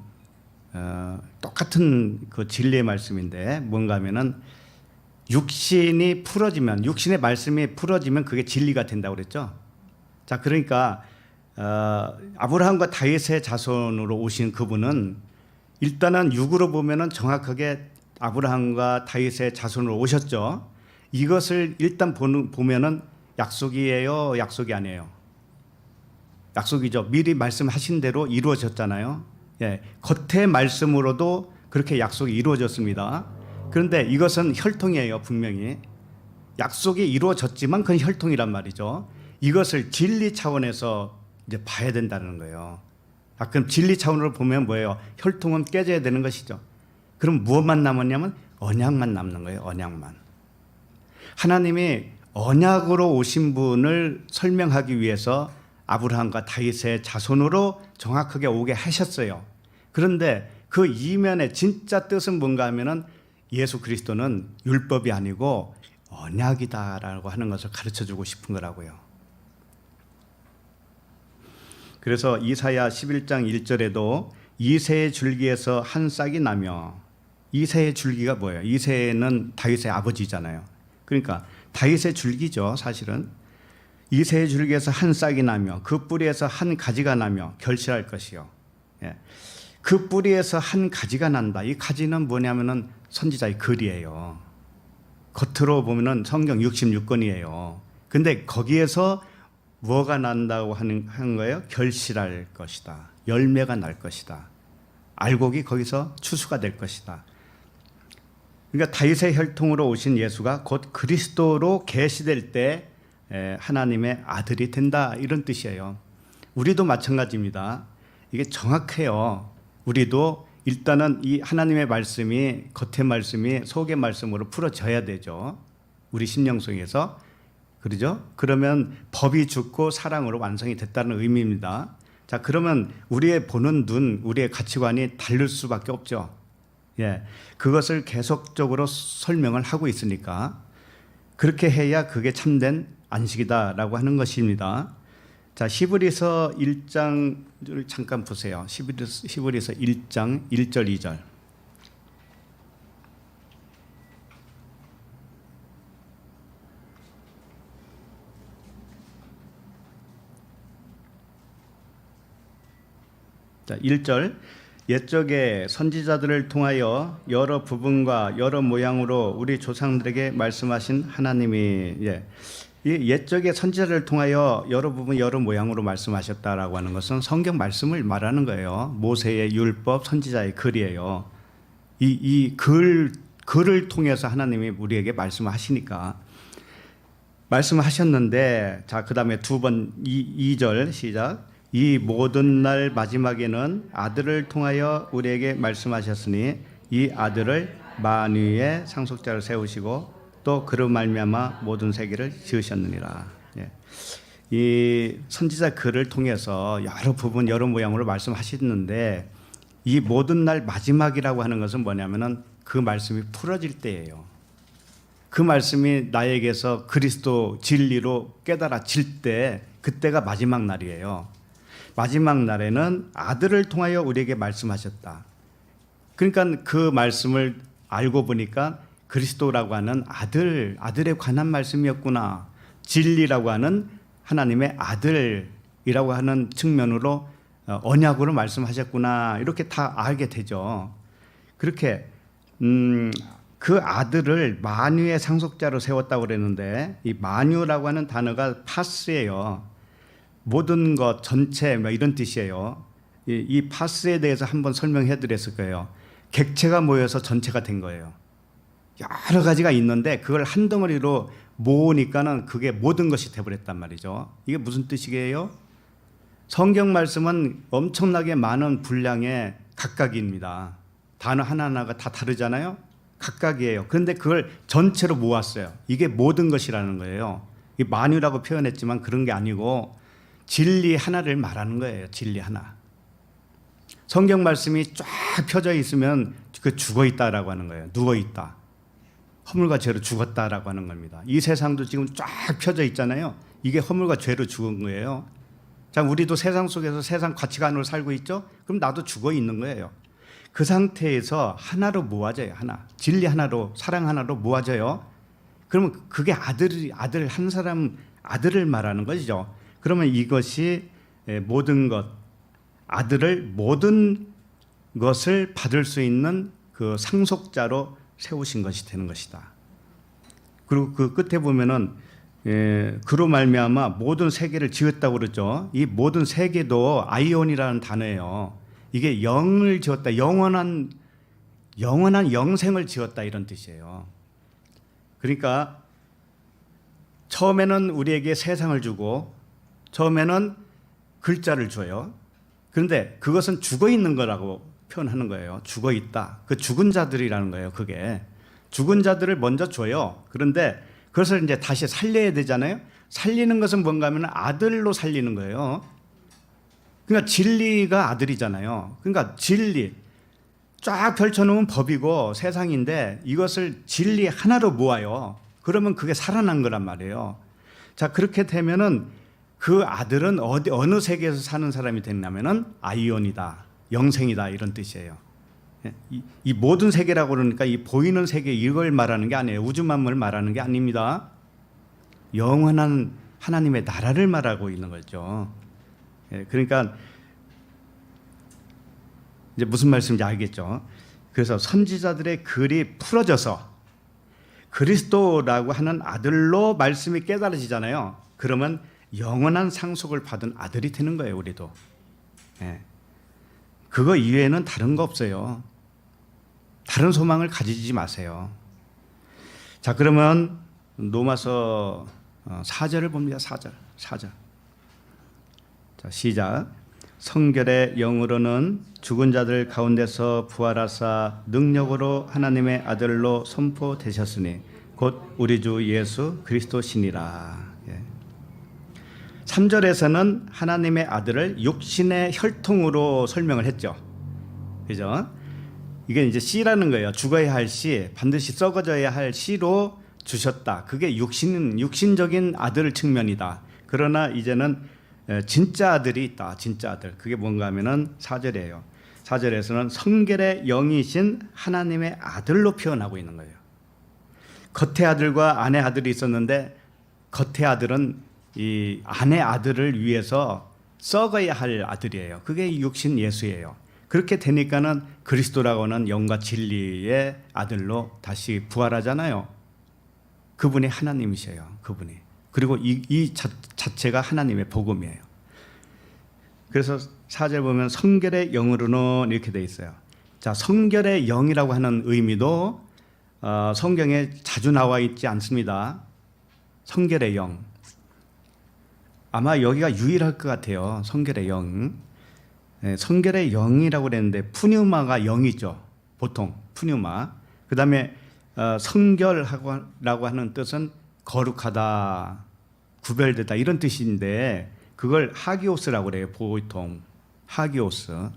똑같은 그 진리의 말씀인데 뭔가 하면은 육신의 말씀이 풀어지면 그게 진리가 된다고 그랬죠. 자, 그러니까 아브라함과 다윗의 자손으로 오신 그분은 일단은 육으로 보면은 정확하게 아브라함과 다윗의 자손으로 오셨죠. 이것을 일단 보면은 약속이에요, 약속이 아니에요? 약속이죠. 미리 말씀하신 대로 이루어졌잖아요. 예, 겉의 말씀으로도 그렇게 약속이 이루어졌습니다. 그런데 이것은 혈통이에요, 분명히. 약속이 이루어졌지만 그건 혈통이란 말이죠. 이것을 진리 차원에서 이제 봐야 된다는 거예요. 그럼 진리 차원으로 보면 뭐예요? 혈통은 깨져야 되는 것이죠. 그럼 무엇만 남았냐면 언약만 남는 거예요, 언약만. 하나님이 언약으로 오신 분을 설명하기 위해서 아브라함과 다윗의 자손으로 정확하게 오게 하셨어요. 그런데 그 이면의 진짜 뜻은 뭔가 하면은 예수 그리스도는 율법이 아니고 언약이다라고 하는 것을 가르쳐주고 싶은 거라고요. 그래서 이사야 11장 1절에도 이새의 줄기에서 한 싹이 나며, 이새의 줄기가 뭐예요? 이새는 다윗의 아버지잖아요. 그러니까 다윗의 줄기죠, 사실은. 이 세 줄기에서 한 싹이 나며 그 뿌리에서 한 가지가 나며 결실할 것이요. 예. 그 뿌리에서 한 가지가 난다. 이 가지는 뭐냐면은 선지자의 글이에요. 겉으로 보면은 성경 66권이에요. 근데 거기에서 뭐가 난다고 하는 거예요? 결실할 것이다. 열매가 날 것이다. 알곡이 거기서 추수가 될 것이다. 그러니까 다윗의 혈통으로 오신 예수가 곧 그리스도로 계시될 때 하나님의 아들이 된다, 이런 뜻이에요. 우리도 마찬가지입니다. 이게 정확해요. 우리도 일단은 이 하나님의 말씀이 겉의 말씀이 속의 말씀으로 풀어져야 되죠. 우리 심령 속에서. 그러죠? 그러면 법이 죽고 사랑으로 완성이 됐다는 의미입니다. 자, 그러면 우리의 보는 눈, 우리의 가치관이 다를 수밖에 없죠. 예, 그것을 계속적으로 설명을 하고 있으니까 그렇게 해야 그게 참된 안식이다라고 하는 것입니다. 자, 히브리서 1장을 잠깐 보세요. 히브리서 1장 1절 2절. 자, 1절. 옛적에 선지자들을 통하여 여러 부분과 여러 모양으로 우리 조상들에게 말씀하신 하나님이, 이 옛적에 선지자를 통하여 여러 부분 여러 모양으로 말씀하셨다라고 하는 것은 성경 말씀을 말하는 거예요. 모세의 율법, 선지자의 글이에요. 이 글을 통해서 하나님이 우리에게 말씀하시니까 말씀하셨는데, 자, 그 다음에 두 번 2절 시작. 이 모든 날 마지막에는 아들을 통하여 우리에게 말씀하셨으니 이 아들을 만유의 상속자를 세우시고 또 그로 말미암아 모든 세계를 지으셨느니라. 예. 이 선지자 글을 통해서 여러 부분 여러 모양으로 말씀하셨는데, 이 모든 날 마지막이라고 하는 것은 뭐냐면은 그 말씀이 풀어질 때예요. 그 말씀이 나에게서 그리스도 진리로 깨달아질 때, 그때가 마지막 날이에요. 마지막 날에는 아들을 통하여 우리에게 말씀하셨다. 그러니까 그 말씀을 알고 보니까 그리스도라고 하는 아들에 관한 말씀이었구나. 진리라고 하는 하나님의 아들이라고 하는 측면으로 언약으로 말씀하셨구나. 이렇게 다 알게 되죠. 그렇게 그 아들을 만유의 상속자로 세웠다고 그랬는데, 이 만유라고 하는 단어가 파스예요. 모든 것, 전체, 이런 뜻이에요. 이 파스에 대해서 한번 설명해 드렸을 거예요. 객체가 모여서 전체가 된 거예요. 여러 가지가 있는데 그걸 한 덩어리로 모으니까는 그게 모든 것이 되버렸단 말이죠. 이게 무슨 뜻이게요? 성경 말씀은 엄청나게 많은 분량의 각각입니다. 단어 하나하나가 다 다르잖아요. 각각이에요. 그런데 그걸 전체로 모았어요. 이게 모든 것이라는 거예요. 이 만유라고 표현했지만 그런 게 아니고 진리 하나를 말하는 거예요. 진리 하나. 성경 말씀이 쫙 펴져 있으면 그 죽어 있다라고 하는 거예요. 누워 있다. 허물과 죄로 죽었다라고 하는 겁니다. 이 세상도 지금 쫙 펴져 있잖아요. 이게 허물과 죄로 죽은 거예요. 자, 우리도 세상 속에서 세상 가치관으로 살고 있죠. 그럼 나도 죽어 있는 거예요. 그 상태에서 하나로 모아져요. 하나. 진리 하나로, 사랑 하나로 모아져요. 그러면 그게 아들 한 사람 아들을 말하는 것이죠. 그러면 이것이 모든 것, 아들을 모든 것을 받을 수 있는 그 상속자로 세우신 것이 되는 것이다. 그리고 그 끝에 보면은 그로 말미암아 모든 세계를 지었다고 그러죠. 이 모든 세계도 아이온이라는 단어예요. 이게 영을 지었다, 영원한 영생을 지었다, 이런 뜻이에요. 그러니까 처음에는 우리에게 세상을 주고 처음에는 글자를 줘요. 그런데 그것은 죽어 있는 거라고 표현하는 거예요. 죽어 있다. 그 죽은 자들이라는 거예요. 그게 죽은 자들을 먼저 줘요. 그런데 그것을 이제 다시 살려야 되잖아요. 살리는 것은 뭔가 하면 아들로 살리는 거예요. 그러니까 진리가 아들이잖아요. 그러니까 진리 쫙 펼쳐놓은 법이고 세상인데 이것을 진리 하나로 모아요. 그러면 그게 살아난 거란 말이에요. 자, 그렇게 되면은 그 아들은 어느 세계에서 사는 사람이 됐냐면은 아이온이다, 영생이다, 이런 뜻이에요. 이 모든 세계라고 그러니까 이 보이는 세계 이걸 말하는 게 아니에요. 우주 만물을 말하는 게 아닙니다. 영원한 하나님의 나라를 말하고 있는 거죠. 예, 그러니까 이제 무슨 말씀인지 알겠죠. 그래서 선지자들의 글이 풀어져서 그리스도라고 하는 아들로 말씀이 깨달아지잖아요. 그러면 영원한 상속을 받은 아들이 되는 거예요, 우리도. 예. 그거 이외에는 다른 거 없어요. 다른 소망을 가지지 마세요. 자, 그러면 로마서 4절을 봅니다. 4절. 자, 시작. 성결의 영으로는 죽은 자들 가운데서 부활하사 능력으로 하나님의 아들로 선포되셨으니 곧 우리 주 예수 그리스도시니라. 3절에서는 하나님의 아들을 육신의 혈통으로 설명을 했죠. 그죠? 이게 이제 씨라는 거예요. 죽어야 할 씨, 반드시 썩어져야 할 씨로 주셨다. 그게 육신적인 아들 측면이다. 그러나 이제는 진짜 아들이 있다. 진짜 아들. 그게 뭔가 하면은 4절이에요. 4절에서는 성결의 영이신 하나님의 아들로 표현하고 있는 거예요. 겉의 아들과 안의 아들이 있었는데 겉의 아들은 이 안의 아들을 위해서 썩어야 할 아들이에요. 그게 육신 예수예요. 그렇게 되니까는 그리스도라고 하는 영과 진리의 아들로 다시 부활하잖아요. 그분이 하나님이셔요. 그분이. 그리고 이 자체가 하나님의 복음이에요. 그래서 4절 보면 성결의 영으로는 이렇게 돼 있어요. 자, 성결의 영이라고 하는 의미도 성경에 자주 나와 있지 않습니다. 성결의 영. 아마 여기가 유일할 것 같아요. 성결의 영. 네, 성결의 영이라고 그랬는데 푸뉴마가 영이죠. 보통 푸뉴마. 그 다음에 성결하고 하는 뜻은 거룩하다, 구별되다 이런 뜻인데 그걸 하기오스라고 그래요. 보통 하기오스,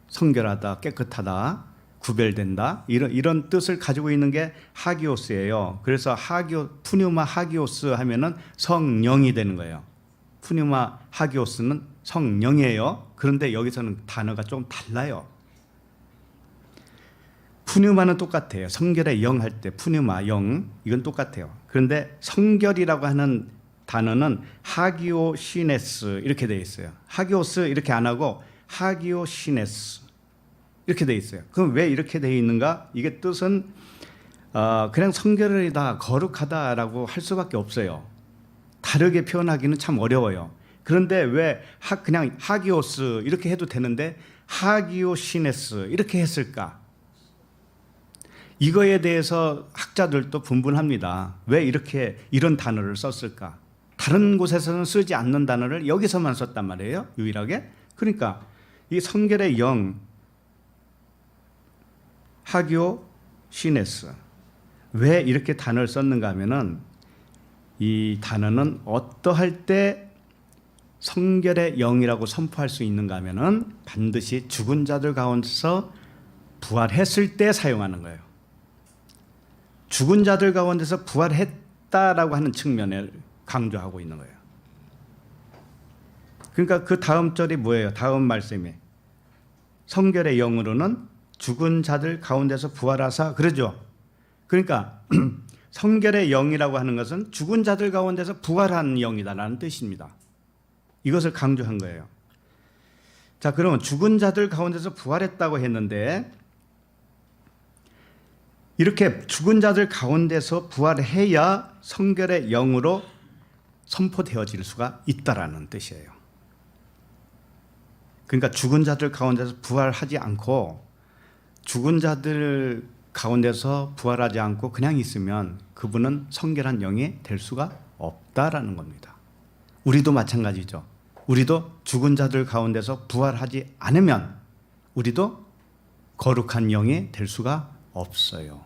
성결하다, 깨끗하다, 구별된다 이런 뜻을 가지고 있는 게 하기오스예요. 그래서 푸뉴마 하기오스 하면은 성령이 되는 거예요. 푸뉴마 하기오스는 성령이에요. 그런데 여기서는 단어가 좀 달라요. 푸뉴마는 똑같아요. 성결의 영 할 때 푸뉴마 영 이건 똑같아요. 그런데 성결이라고 하는 단어는 하기오시네스 이렇게 되어 있어요. 하기오스 이렇게 안 하고 하기오시네스 이렇게 되어 있어요. 그럼 왜 이렇게 되어 있는가? 이게 뜻은 그냥 성결이다, 거룩하다라고 할 수밖에 없어요. 다르게 표현하기는 참 어려워요. 그런데 왜 그냥 하기오스 이렇게 해도 되는데 하기오시네스 이렇게 했을까? 이거에 대해서 학자들도 분분합니다. 왜 이런 단어를 썼을까? 다른 곳에서는 쓰지 않는 단어를 여기서만 썼단 말이에요. 유일하게. 그러니까 이 성결의 영 하기오시네스 왜 이렇게 단어를 썼는가 하면은 이 단어는 어떠할 때 성결의 영이라고 선포할 수 있는가 하면은 반드시 죽은 자들 가운데서 부활했을 때 사용하는 거예요. 죽은 자들 가운데서 부활했다라고 하는 측면을 강조하고 있는 거예요. 그러니까 그 다음 절이 뭐예요? 다음 말씀이 성결의 영으로는 죽은 자들 가운데서 부활하사 그러죠. 그러니까 성결의 영이라고 하는 것은 죽은 자들 가운데서 부활한 영이다라는 뜻입니다. 이것을 강조한 거예요. 자, 그러면 죽은 자들 가운데서 부활했다고 했는데 이렇게 죽은 자들 가운데서 부활해야 성결의 영으로 선포되어질 수가 있다라는 뜻이에요. 그러니까 죽은 자들 가운데서 부활하지 않고 죽은 자들 가운데서 부활하지 않고 그냥 있으면 그분은 성결한 영이 될 수가 없다라는 겁니다. 우리도 마찬가지죠. 우리도 죽은 자들 가운데서 부활하지 않으면 우리도 거룩한 영이 될 수가 없어요.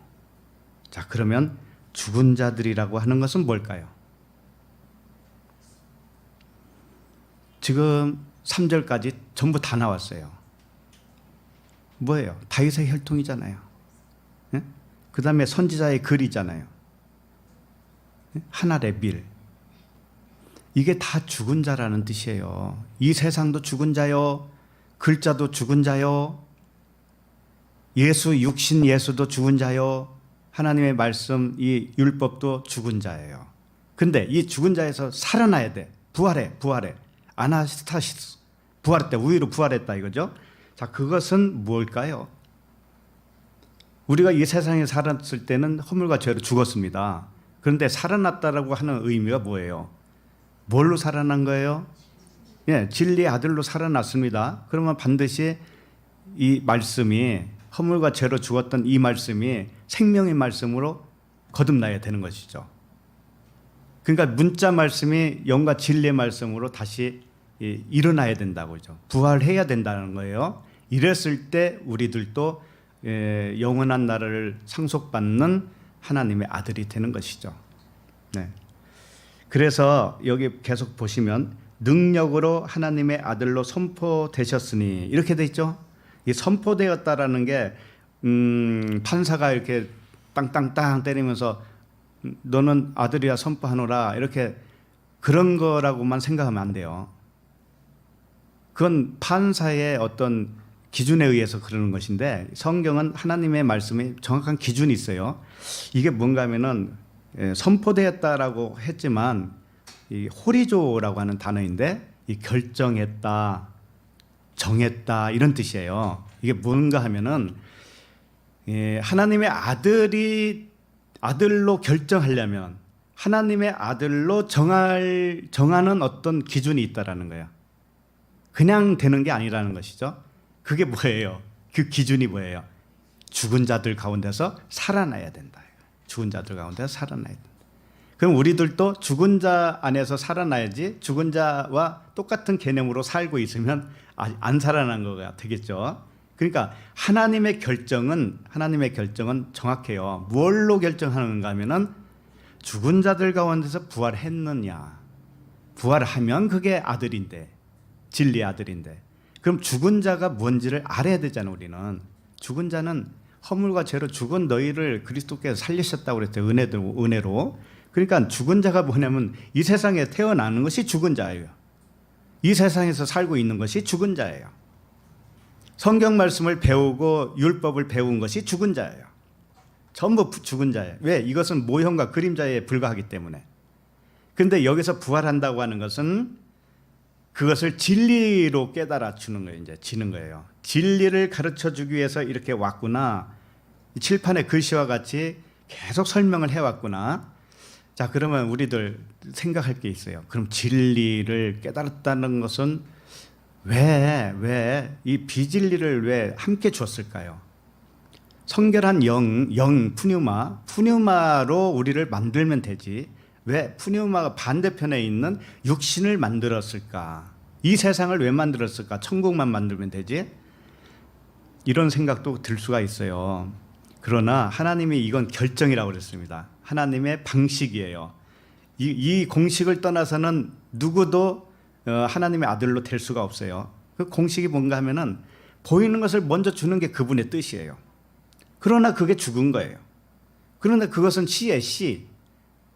자, 그러면 죽은 자들이라고 하는 것은 뭘까요? 지금 3절까지 전부 다 나왔어요. 뭐예요? 다윗의 혈통이잖아요. 예? 그 다음에 선지자의 글이잖아요. 예? 하늘의 밀. 이게 다 죽은 자라는 뜻이에요. 이 세상도 죽은 자요. 글자도 죽은 자요. 예수, 육신 예수도 죽은 자요. 하나님의 말씀, 이 율법도 죽은 자예요. 근데 이 죽은 자에서 살아나야 돼. 부활해. 아나스타시스. 부활했다. 우위로 부활했다 이거죠. 자, 그것은 무엇일까요? 우리가 이 세상에 살았을 때는 허물과 죄로 죽었습니다. 그런데 살아났다라고 하는 의미가 뭐예요? 뭘로 살아난 거예요? 예, 진리의 아들로 살아났습니다. 그러면 반드시 이 말씀이 허물과 죄로 죽었던 이 말씀이 생명의 말씀으로 거듭나야 되는 것이죠. 그러니까 문자 말씀이 영과 진리의 말씀으로 다시 일어나야 된다고죠. 부활해야 된다는 거예요. 이랬을 때 우리들도 영원한 나라를 상속받는 하나님의 아들이 되는 것이죠. 네. 그래서 여기 계속 보시면 능력으로 하나님의 아들로 선포되셨으니 이렇게 돼 있죠. 이 선포되었다라는 게 판사가 이렇게 땅땅땅 때리면서 너는 아들이야 선포하노라 이렇게 그런 거라고만 생각하면 안 돼요. 그건 판사의 어떤 기준에 의해서 그러는 것인데 성경은 하나님의 말씀이 정확한 기준이 있어요. 이게 뭔가 하면은 선포되었다라고 했지만 이 호리조라고 하는 단어인데 이 결정했다, 정했다 이런 뜻이에요. 이게 뭔가 하면은 하나님의 아들로 결정하려면 하나님의 아들로 정하는 어떤 기준이 있다라는 거예요. 그냥 되는 게 아니라는 것이죠. 그게 뭐예요? 그 기준이 뭐예요? 죽은 자들 가운데서 살아나야 된다. 죽은 자들 가운데서 살아나야 된다. 그럼 우리들도 죽은 자 안에서 살아나야지 죽은 자와 똑같은 개념으로 살고 있으면 안 살아난 거가 되겠죠. 그러니까 하나님의 결정은 정확해요. 뭘로 결정하는가 하면은 죽은 자들 가운데서 부활했느냐. 부활하면 그게 아들인데 진리의 아들인데 그럼 죽은 자가 뭔지를 알아야 되잖아요. 우리는 죽은 자는 허물과 죄로 죽은 너희를 그리스도께서 살리셨다고 그랬죠. 은혜로. 그러니까 죽은 자가 뭐냐면 이 세상에 태어나는 것이 죽은 자예요. 이 세상에서 살고 있는 것이 죽은 자예요. 성경 말씀을 배우고 율법을 배운 것이 죽은 자예요. 전부 죽은 자예요. 왜? 이것은 모형과 그림자에 불과하기 때문에. 그런데 여기서 부활한다고 하는 것은 그것을 진리로 깨달아 주는 거예요. 이제 지는 거예요. 진리를 가르쳐 주기 위해서 이렇게 왔구나. 칠판의 글씨와 같이 계속 설명을 해왔구나. 자, 그러면 우리들 생각할 게 있어요. 그럼 진리를 깨달았다는 것은 왜 이 비진리를 왜 함께 주었을까요? 성결한 영, 푸뉴마로 우리를 만들면 되지. 왜 푸뉴마가 반대편에 있는 육신을 만들었을까? 이 세상을 왜 만들었을까? 천국만 만들면 되지? 이런 생각도 들 수가 있어요. 그러나 하나님이 이건 결정이라고 그랬습니다. 하나님의 방식이에요. 이 공식을 떠나서는 누구도 하나님의 아들로 될 수가 없어요. 그 공식이 뭔가 하면은 보이는 것을 먼저 주는 게 그분의 뜻이에요. 그러나 그게 죽은 거예요. 그런데 그것은 씨의 씨.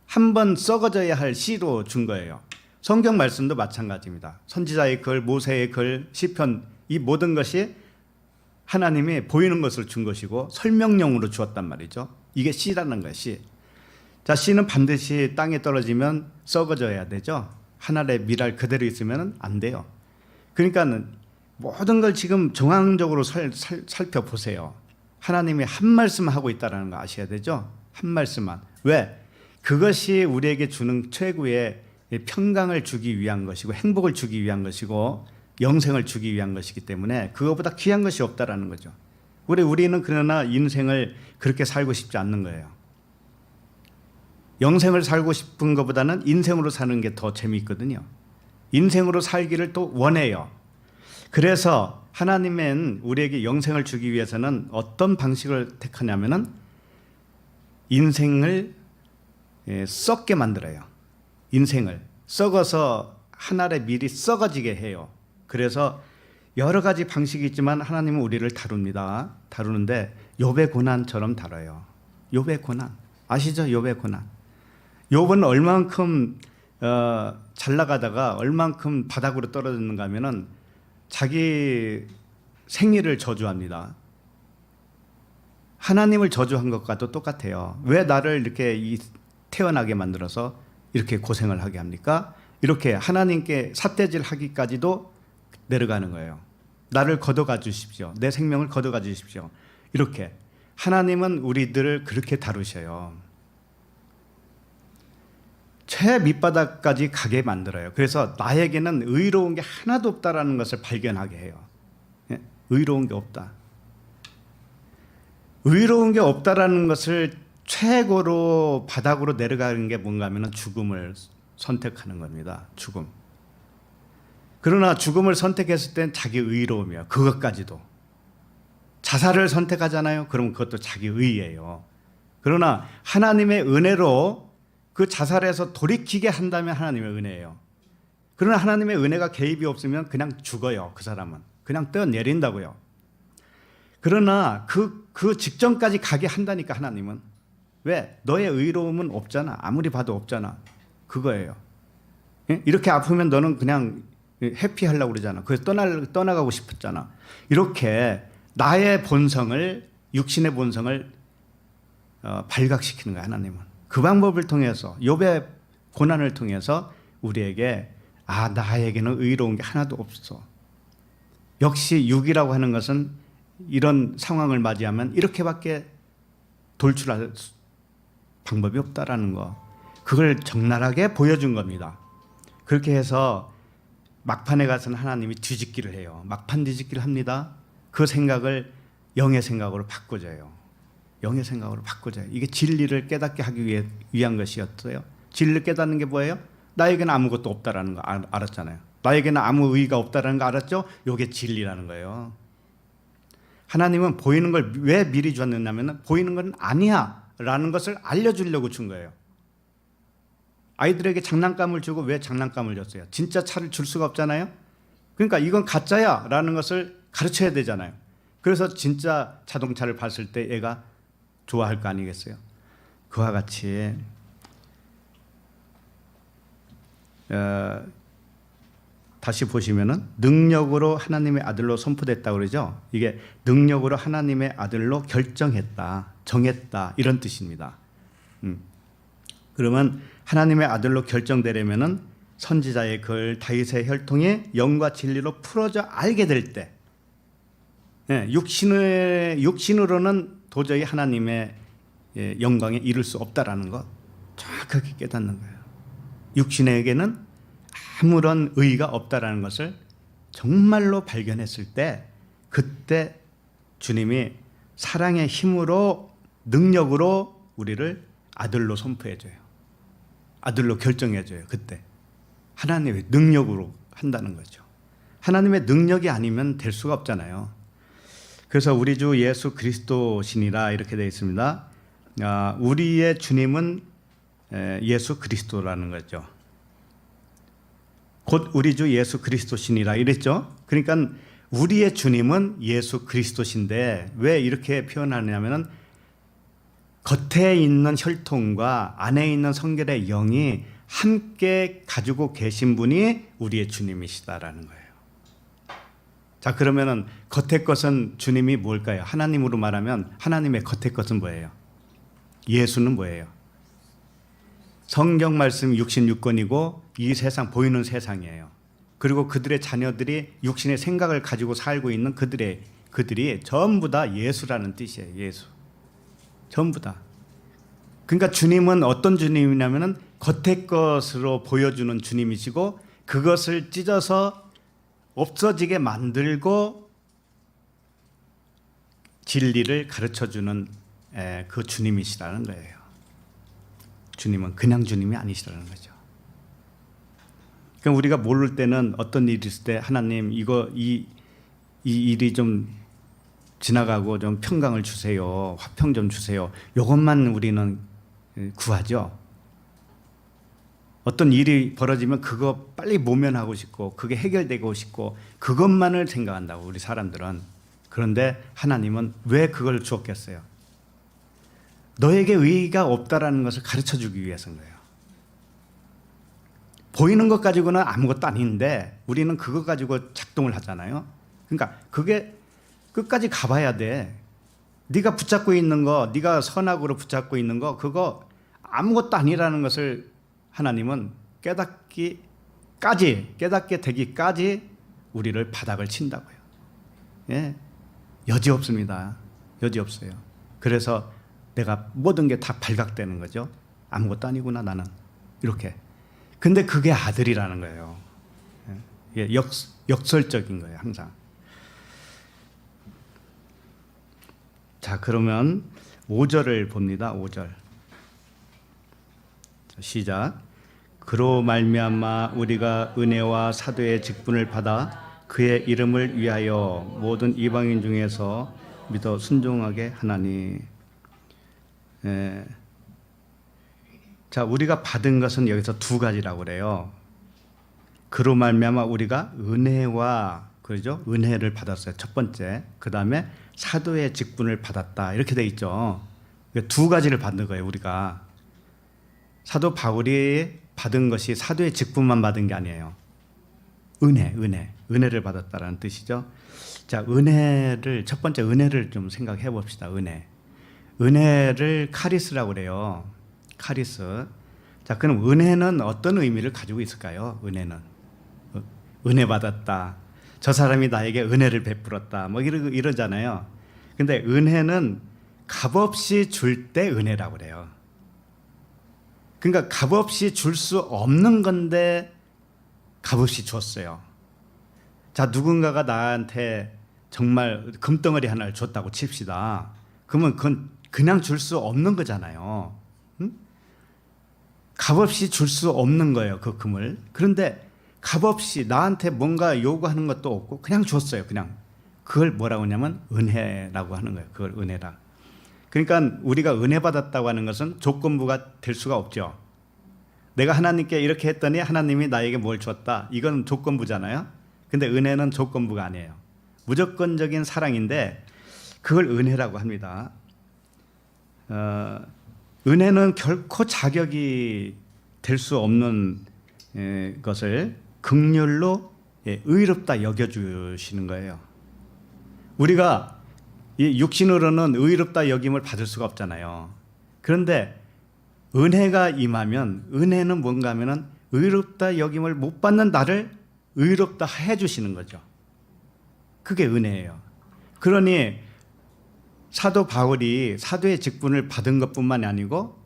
한번 썩어져야 할 씨로 준 거예요. 성경 말씀도 마찬가지입니다. 선지자의 글, 모세의 글, 시편 이 모든 것이 하나님이 보이는 것을 준 것이고 설명용으로 주었단 말이죠. 이게 씨라는 거예요. 씨. 자, 씨는 반드시 땅에 떨어지면 썩어져야 되죠. 하늘의 미랄 그대로 있으면 안 돼요. 그러니까 모든 걸 지금 정황적으로 살펴보세요. 하나님이 한 말씀 하고 있다는 거 아셔야 되죠. 한 말씀만. 왜? 그것이 우리에게 주는 최고의 평강을 주기 위한 것이고 행복을 주기 위한 것이고 영생을 주기 위한 것이기 때문에 그것보다 귀한 것이 없다라는 거죠. 우리는 그러나 인생을 그렇게 살고 싶지 않는 거예요. 영생을 살고 싶은 것보다는 인생으로 사는 게 더 재미있거든요. 인생으로 살기를 또 원해요. 그래서 하나님은 우리에게 영생을 주기 위해서는 어떤 방식을 택하냐면은 인생을 썩게 만들어요. 인생을 썩어서 하늘의 밀이 썩어지게 해요. 그래서 여러 가지 방식이 있지만 하나님은 우리를 다룹니다. 다루는데 욥의 고난처럼 다뤄요. 욥의 고난 아시죠? 욥의 고난. 욥은 얼만큼 잘 나가다가 얼만큼 바닥으로 떨어졌는가 하면은 자기 생일을 저주합니다. 하나님을 저주한 것과도 똑같아요. 왜 나를 이렇게 태어나게 만들어서 이렇게 고생을 하게 합니까? 이렇게 하나님께 삿대질 하기까지도 내려가는 거예요. 나를 걷어가 주십시오. 내 생명을 걷어가 주십시오. 이렇게 하나님은 우리들을 그렇게 다루셔요. 최 밑바닥까지 가게 만들어요. 그래서 나에게는 의로운 게 하나도 없다라는 것을 발견하게 해요. 예? 의로운 게 없다. 의로운 게 없다라는 것을 최고로 바닥으로 내려가는 게 뭔가 하면 죽음을 선택하는 겁니다. 죽음. 그러나 죽음을 선택했을 땐 자기 의로움이에요. 그것까지도. 자살을 선택하잖아요. 그럼 그것도 자기 의예요. 그러나 하나님의 은혜로 그 자살에서 돌이키게 한다면 하나님의 은혜예요. 그러나 하나님의 은혜가 개입이 없으면 그냥 죽어요. 그 사람은. 그냥 떠내린다고요. 그러나 그 직전까지 가게 한다니까 하나님은. 왜? 너의 의로움은 없잖아. 아무리 봐도 없잖아. 그거예요. 예? 이렇게 아프면 너는 그냥 해피하려고 그러잖아. 그래서 떠나가고 싶었잖아. 이렇게 나의 본성을, 육신의 본성을 발각시키는 거야, 하나님은. 그 방법을 통해서, 욥의 고난을 통해서 우리에게 나에게는 의로운 게 하나도 없어. 역시 육이라고 하는 것은 이런 상황을 맞이하면 이렇게밖에 돌출할 방법이 없다라는 거. 그걸 적나라하게 보여준 겁니다. 그렇게 해서 막판에 가서는 하나님이 뒤집기를 해요. 막판 뒤집기를 합니다. 그 생각을 영의 생각으로 바꿔줘요. 영의 생각으로 바꿔줘요. 이게 진리를 깨닫게 하기 위한 것이었어요. 진리를 깨닫는 게 뭐예요? 나에게는 아무것도 없다라는 거 알았잖아요. 나에게는 아무 의의가 없다라는 거 알았죠? 이게 진리라는 거예요. 하나님은 보이는 걸 왜 미리 줬느냐면 보이는 건 아니야 라는 것을 알려주려고 준 거예요. 아이들에게 장난감을 주고 왜 장난감을 줬어요? 진짜 차를 줄 수가 없잖아요. 그러니까 이건 가짜야 라는 것을 가르쳐야 되잖아요. 그래서 진짜 자동차를 봤을 때 애가 좋아할 거 아니겠어요? 그와 같이 다시 보시면은 능력으로 하나님의 아들로 선포됐다고 그러죠. 이게 능력으로 하나님의 아들로 결정했다, 정했다 이런 뜻입니다. 그러면 하나님의 아들로 결정되려면은 선지자의 글 다윗의 혈통이 영과 진리로 풀어져 알게 될 때, 육신으로는 도저히 하나님의 영광에 이를 수 없다라는 것 정확하게 깨닫는 거예요. 육신에게는 아무런 의의가 없다라는 것을 정말로 발견했을 때, 그때 주님이 사랑의 힘으로 능력으로 우리를 아들로 선포해줘요. 아들로 결정해줘요. 그때 하나님의 능력으로 한다는 거죠. 하나님의 능력이 아니면 될 수가 없잖아요. 그래서 우리 주 예수 그리스도시니라 이렇게 되어 있습니다. 우리의 주님은 예수 그리스도라는 거죠. 곧 우리 주 예수 그리스도시니라 이랬죠. 그러니까 우리의 주님은 예수 그리스도신데 왜 이렇게 표현하냐면은 겉에 있는 혈통과 안에 있는 성결의 영이 함께 가지고 계신 분이 우리의 주님이시다라는 거예요. 자, 그러면은 겉의 것은 주님이 뭘까요? 하나님으로 말하면 하나님의 겉의 것은 뭐예요? 예수는 뭐예요? 성경 말씀 66권이고 이 세상 보이는 세상이에요. 그리고 그들의 자녀들이 육신의 생각을 가지고 살고 있는 그들이 전부 다 예수라는 뜻이에요. 예수. 전부 다. 그러니까 주님은 어떤 주님이냐면은 겉의 것으로 보여주는 주님이시고 그것을 찢어서 없어지게 만들고 진리를 가르쳐주는 그 주님이시라는 거예요. 주님은 그냥 주님이 아니시라는 거죠. 그러니까 우리가 모를 때는 어떤 일이 있을 때 하나님 이 일이 좀 지나가고 좀 평강을 주세요. 화평 좀 주세요. 이것만 우리는 구하죠. 어떤 일이 벌어지면 그거 빨리 모면하고 싶고 그게 해결되고 싶고 그것만을 생각한다고 우리 사람들은. 그런데 하나님은 왜 그걸 주었겠어요? 너에게 의의가 없다라는 것을 가르쳐주기 위해서인 거예요. 보이는 것 가지고는 아무것도 아닌데 우리는 그거 가지고 작동을 하잖아요. 그러니까 그게 끝까지 가봐야 돼. 네가 붙잡고 있는 거, 네가 선악으로 붙잡고 있는 거 그거 아무것도 아니라는 것을 하나님은 깨닫게 되기까지 우리를 바닥을 친다고요. 예, 여지 없습니다. 여지 없어요. 그래서 내가 모든 게 다 발각되는 거죠. 아무것도 아니구나 나는 이렇게. 근데 그게 아들이라는 거예요. 예, 역설적인 거예요 항상. 자, 그러면 5절을 봅니다. 5절 시작. 그로 말미암아 우리가 은혜와 사도의 직분을 받아 그의 이름을 위하여 모든 이방인 중에서 믿어 순종하게 하나니. 예. 자, 우리가 받은 것은 여기서 두 가지라고 그래요. 그로 말미암아 우리가 은혜와, 그러죠? 은혜를 받았어요. 첫 번째. 그 다음에 사도의 직분을 받았다. 이렇게 돼 있죠. 두 가지를 받는 거예요, 우리가. 사도 바울이 받은 것이 사도의 직분만 받은 게 아니에요. 은혜를 받았다라는 뜻이죠. 자, 은혜를, 첫 번째 은혜를 좀 생각해 봅시다. 은혜를 카리스라고 그래요. 카리스. 자, 그럼 은혜는 어떤 의미를 가지고 있을까요? 은혜는 은혜 받았다. 저 사람이 나에게 은혜를 베풀었다. 뭐 이러잖아요. 근데 은혜는 값없이 줄 때 은혜라고 그래요. 그러니까 값없이 줄 수 없는 건데 값없이 줬어요. 자, 누군가가 나한테 정말 금덩어리 하나를 줬다고 칩시다. 그러면 그건 그냥 줄 수 없는 거잖아요. 응? 값없이 줄 수 없는 거예요, 그 금을. 그런데 값없이 나한테 뭔가 요구하는 것도 없고 그냥 줬어요. 그냥. 그걸 뭐라고 하냐면 은혜라고 하는 거예요. 그걸 은혜라. 그러니까 우리가 은혜 받았다고 하는 것은 조건부가 될 수가 없죠. 내가 하나님께 이렇게 했더니 하나님이 나에게 뭘 줬다. 이건 조건부잖아요. 근데 은혜는 조건부가 아니에요. 무조건적인 사랑인데 그걸 은혜라고 합니다. 은혜는 결코 자격이 될 수 없는 것을 긍휼로 의롭다 여겨주시는 거예요. 우리가 이 육신으로는 의롭다 여김을 받을 수가 없잖아요. 그런데 은혜가 임하면, 은혜는 뭔가 하면은 의롭다 여김을 못 받는 나를 의롭다 해주시는 거죠. 그게 은혜예요. 그러니 사도 바울이 사도의 직분을 받은 것뿐만이 아니고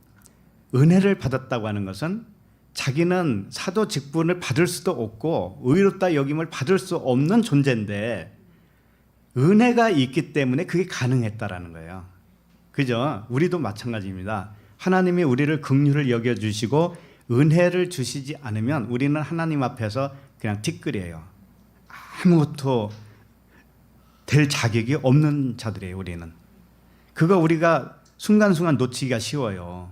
은혜를 받았다고 하는 것은 자기는 사도 직분을 받을 수도 없고 의롭다 여김을 받을 수 없는 존재인데 은혜가 있기 때문에 그게 가능했다라는 거예요. 그죠? 우리도 마찬가지입니다. 하나님이 우리를 긍휼을 여겨주시고 은혜를 주시지 않으면 우리는 하나님 앞에서 그냥 티끌이에요. 아무것도 될 자격이 없는 자들이에요, 우리는. 그거 우리가 순간순간 놓치기가 쉬워요.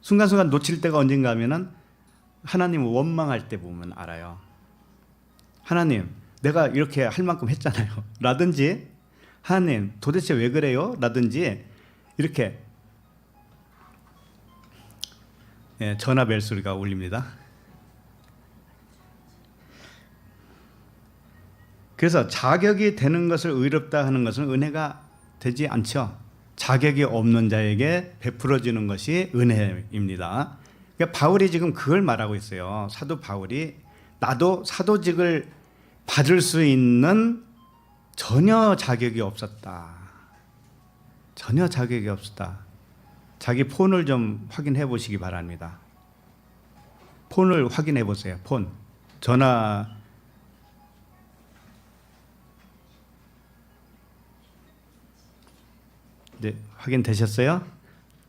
순간순간 놓칠 때가 언젠가 하면은 하나님을 원망할 때 보면 알아요. 하나님, 내가 이렇게 할 만큼 했잖아요. 라든지, 하나님, 도대체 왜 그래요? 라든지, 이렇게 전화 벨 소리가 울립니다. 그래서 자격이 되는 것을 의롭다 하는 것은 은혜가 되지 않죠. 자격이 없는 자에게 베풀어지는 것이 은혜입니다. 그러니까 바울이 지금 그걸 말하고 있어요. 사도 바울이 나도 사도직을 받을 수 있는 전혀 자격이 없었다. 전혀 자격이 없었다. 자기 폰을 좀 확인해 보시기 바랍니다. 폰을 확인해 보세요. 폰. 전화. 네, 확인되셨어요?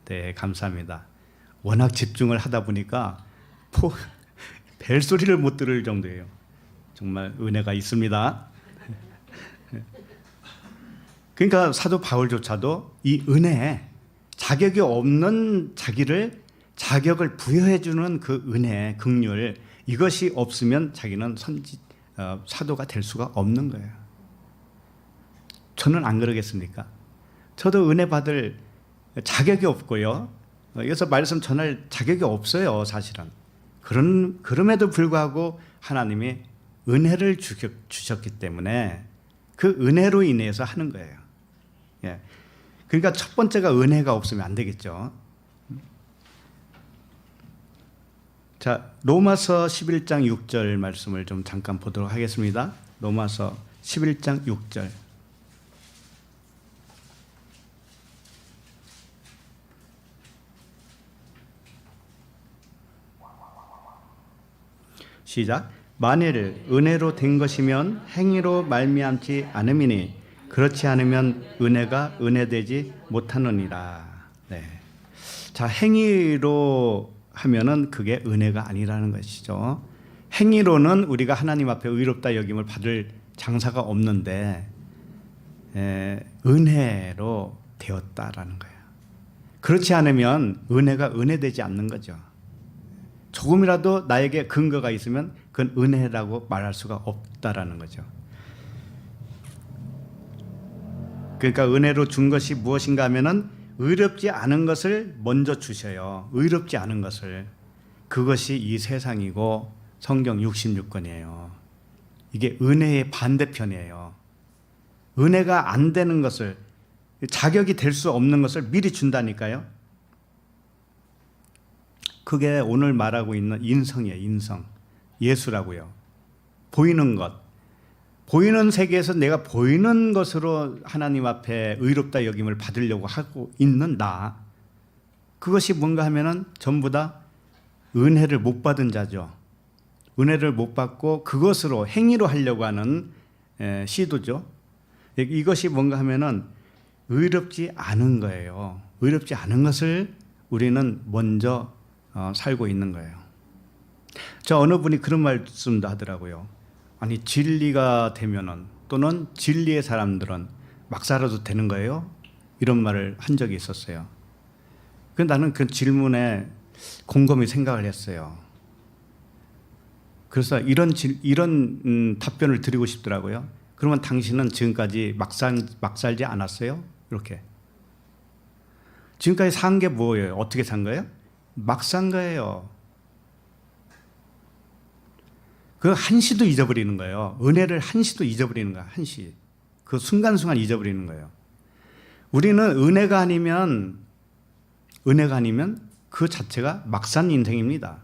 네, 감사합니다. 워낙 집중을 하다 보니까 벨소리를 못 들을 정도예요. 정말 은혜가 있습니다. 그러니까 사도 바울조차도 이 은혜, 자격이 없는 자기를 자격을 부여해 주는 그 은혜, 긍휼, 이것이 없으면 자기는 사도가 될 수가 없는 거예요. 저는 안 그러겠습니까? 저도 은혜 받을 자격이 없고요. 여기서 말씀 전할 자격이 없어요, 사실은. 그럼에도 불구하고 하나님이 은혜를 주셨기 때문에 그 은혜로 인해서 하는 거예요. 예. 그러니까 첫 번째가 은혜가 없으면 안 되겠죠. 자, 로마서 11장 6절 말씀을 좀 잠깐 보도록 하겠습니다. 로마서 11장 6절. 시작. 만일 은혜로 된 것이면 행위로 말미암지 않음이니 그렇지 않으면 은혜가 은혜되지 못하느니라. 네. 자, 행위로 하면은 그게 은혜가 아니라는 것이죠. 행위로는 우리가 하나님 앞에 의롭다 여김을 받을 장사가 없는데 은혜로 되었다라는 거예요. 그렇지 않으면 은혜가 은혜되지 않는 거죠. 조금이라도 나에게 근거가 있으면 그건 은혜라고 말할 수가 없다라는 거죠. 그러니까 은혜로 준 것이 무엇인가 하면은 의롭지 않은 것을 먼저 주셔요. 의롭지 않은 것을. 그것이 이 세상이고 성경 66권이에요. 이게 은혜의 반대편이에요. 은혜가 안 되는 것을, 자격이 될 수 없는 것을 미리 준다니까요. 그게 오늘 말하고 있는 인성이에요. 인성. 예수라고요. 보이는 것. 보이는 세계에서 내가 보이는 것으로 하나님 앞에 의롭다 여김을 받으려고 하고 있는 나. 그것이 뭔가 하면은 전부 다 은혜를 못 받은 자죠. 은혜를 못 받고 그것으로 행위로 하려고 하는 시도죠. 이것이 뭔가 하면은 의롭지 않은 거예요. 의롭지 않은 것을 우리는 먼저 살고 있는 거예요. 저 어느 분이 그런 말씀도 하더라고요. 아니 진리가 되면은 또는 진리의 사람들은 막 살아도 되는 거예요? 이런 말을 한 적이 있었어요. 나는 그 질문에 곰곰이 생각을 했어요. 그래서 이런 답변을 드리고 싶더라고요. 그러면 당신은 지금까지 막 살지 않았어요? 이렇게. 지금까지 산 게 뭐예요? 어떻게 산 거예요? 막 산 거예요. 그 한시도 잊어버리는 거예요. 은혜를 한시도 잊어버리는 거야. 한시. 그 순간순간 잊어버리는 거예요. 우리는 은혜가 아니면 그 자체가 막 산 인생입니다.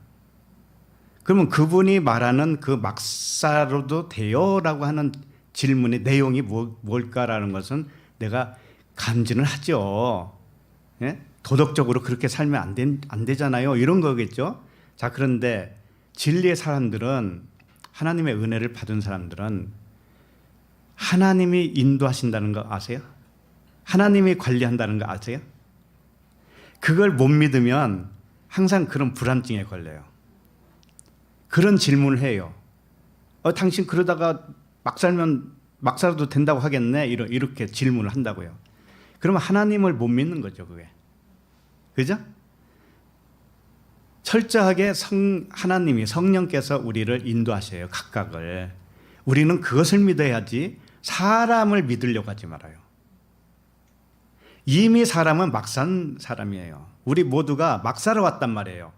그러면 그분이 말하는 그 막 살아도 돼요라고 하는 질문의 내용이 뭘까라는 것은 내가 감지는 하죠. 예? 도덕적으로 그렇게 살면 안 되잖아요. 이런 거겠죠. 자, 그런데 진리의 사람들은, 하나님의 은혜를 받은 사람들은 하나님이 인도하신다는 거 아세요? 하나님이 관리한다는 거 아세요? 그걸 못 믿으면 항상 그런 불안증에 걸려요. 그런 질문을 해요. 당신 그러다가 막 살아도 된다고 하겠네? 이렇게 질문을 한다고요. 그러면 하나님을 못 믿는 거죠, 그게. 그죠? 철저하게 하나님이, 성령께서 우리를 인도하셔요, 각각을. 우리는 그것을 믿어야지 사람을 믿으려고 하지 말아요. 이미 사람은 막 산 사람이에요. 우리 모두가 막 살아왔단 말이에요.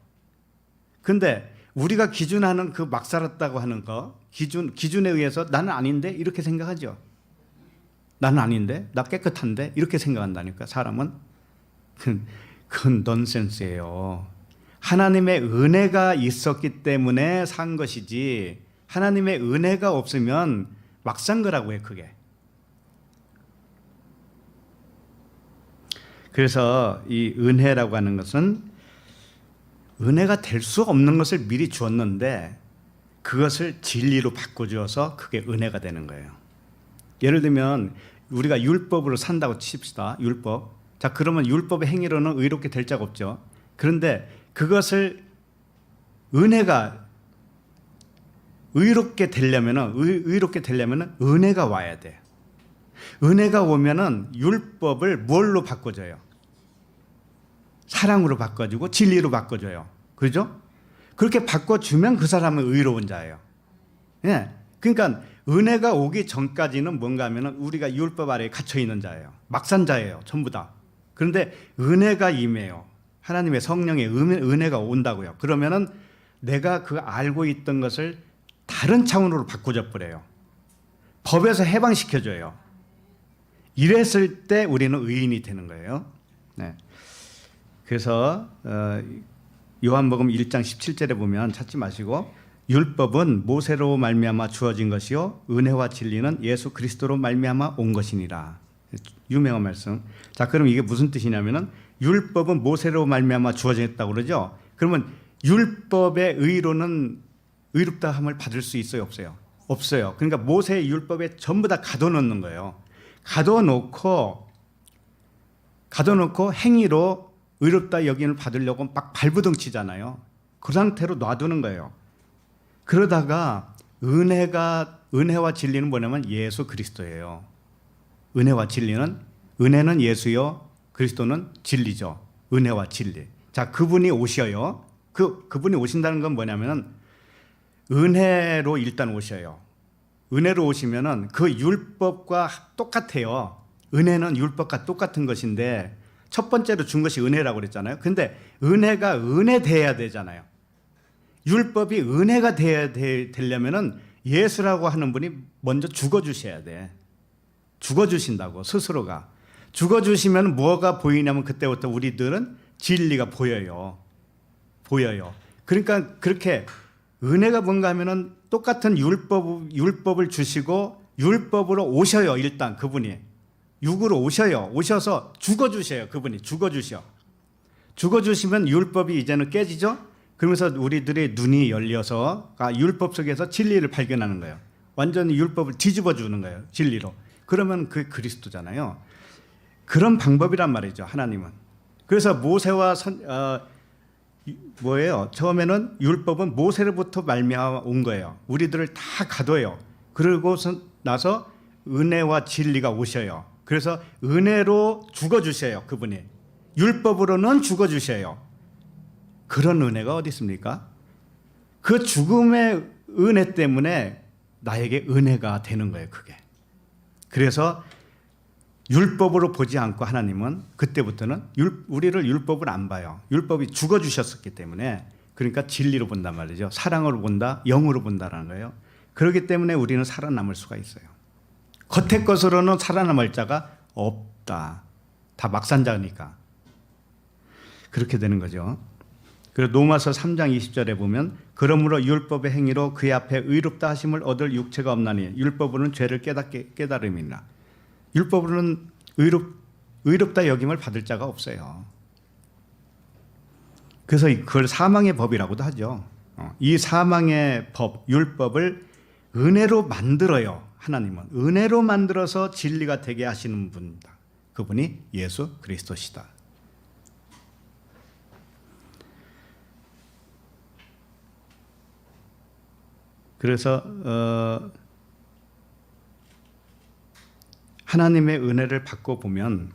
근데 우리가 기준하는 그 막 살았다고 하는 거, 기준에 의해서 나는 아닌데? 이렇게 생각하죠. 나는 아닌데? 나 깨끗한데? 이렇게 생각한다니까, 사람은. 그건 넌센스예요. 하나님의 은혜가 있었기 때문에 산 것이지, 하나님의 은혜가 없으면 막 산 거라고 해, 그게. 그래서 이 은혜라고 하는 것은 은혜가 될 수 없는 것을 미리 주었는데 그것을 진리로 바꿔주어서 그게 은혜가 되는 거예요. 예를 들면 우리가 율법으로 산다고 칩시다. 율법. 자, 그러면 율법의 행위로는 의롭게 될 자가 없죠. 그런데 그것을 은혜가 의롭게 되려면은 은혜가 와야 돼. 은혜가 오면은 율법을 뭘로 바꿔줘요? 사랑으로 바꿔주고 진리로 바꿔줘요. 그죠? 그렇게 바꿔주면 그 사람은 의로운 자예요. 예. 그러니까 은혜가 오기 전까지는 뭔가 하면은 우리가 율법 아래에 갇혀 있는 자예요. 막산 자예요. 전부 다. 그런데 은혜가 임해요. 하나님의 성령의 은혜가 온다고요. 그러면은 내가 그 알고 있던 것을 다른 차원으로 바꿔줘 버려요. 법에서 해방시켜줘요. 이랬을 때 우리는 의인이 되는 거예요. 네. 그래서 요한복음 1장 17절에 보면 찾지 마시고 율법은 모세로 말미암아 주어진 것이요 은혜와 진리는 예수 그리스도로 말미암아 온 것이니라. 유명한 말씀. 자, 그럼 이게 무슨 뜻이냐면은 율법은 모세로 말미암아 주어졌다고 그러죠. 그러면 율법의 의로는 의롭다함을 받을 수 있어요, 없어요? 없어요. 그러니까 모세의 율법에 전부 다 가둬놓는 거예요. 가둬놓고 행위로 의롭다 여김을 받으려고 막 발부둥 치잖아요. 그 상태로 놔두는 거예요. 그러다가 은혜와 진리는 뭐냐면 예수 그리스도예요. 은혜와 진리는, 은혜는 예수요, 그리스도는 진리죠. 은혜와 진리. 자, 그분이 오셔요. 그분이 오신다는 건 뭐냐면은 은혜로 일단 오셔요. 은혜로 오시면은 그 율법과 똑같아요. 은혜는 율법과 똑같은 것인데 첫 번째로 준 것이 은혜라고 그랬잖아요. 근데 은혜가 은혜돼야 되잖아요. 율법이 은혜가 되려면은 예수라고 하는 분이 먼저 죽어주셔야 돼. 죽어주신다고, 스스로가. 죽어주시면 뭐가 보이냐면 그때부터 우리들은 진리가 보여요. 그러니까 그렇게 은혜가 뭔가 하면은 똑같은 율법을 주시고 율법으로 오셔요. 일단 그분이 육으로 오셔요. 오셔서 죽어주셔요. 그분이 죽어주시면 율법이 이제는 깨지죠. 그러면서 우리들의 눈이 열려서 율법 속에서 진리를 발견하는 거예요. 완전히 율법을 뒤집어 주는 거예요. 진리로. 그러면 그게 그리스도잖아요. 그런 방법이란 말이죠. 하나님은. 그래서 모세와 처음에는 율법은 모세로부터 말미암아 온 거예요. 우리들을 다 가둬요. 그러고 나서 은혜와 진리가 오셔요. 그래서 은혜로 죽어주셔요. 그분이. 율법으로는 죽어주셔요. 그런 은혜가 어디 있습니까? 그 죽음의 은혜 때문에 나에게 은혜가 되는 거예요. 그게. 그래서 율법으로 보지 않고 하나님은 그때부터는 우리를 율법을 안 봐요. 율법이 죽어주셨었기 때문에. 그러니까 진리로 본단 말이죠. 사랑으로 본다, 영으로 본다라는 거예요. 그렇기 때문에 우리는 살아남을 수가 있어요. 겉의 것으로는 살아남을 자가 없다. 다 막산자니까. 그렇게 되는 거죠. 그리고 로마서 3장 20절에 보면 그러므로 율법의 행위로 그의 앞에 의롭다 하심을 얻을 육체가 없나니 율법으로는 죄를 깨달음이나. 율법으로는 의롭다 여김을 받을 자가 없어요. 그래서 그걸 사망의 법이라고도 하죠. 이 사망의 법, 율법을 은혜로 만들어요. 하나님은 은혜로 만들어서 진리가 되게 하시는 분이다. 그분이 예수 그리스도시다. 그래서 하나님의 은혜를 받고 보면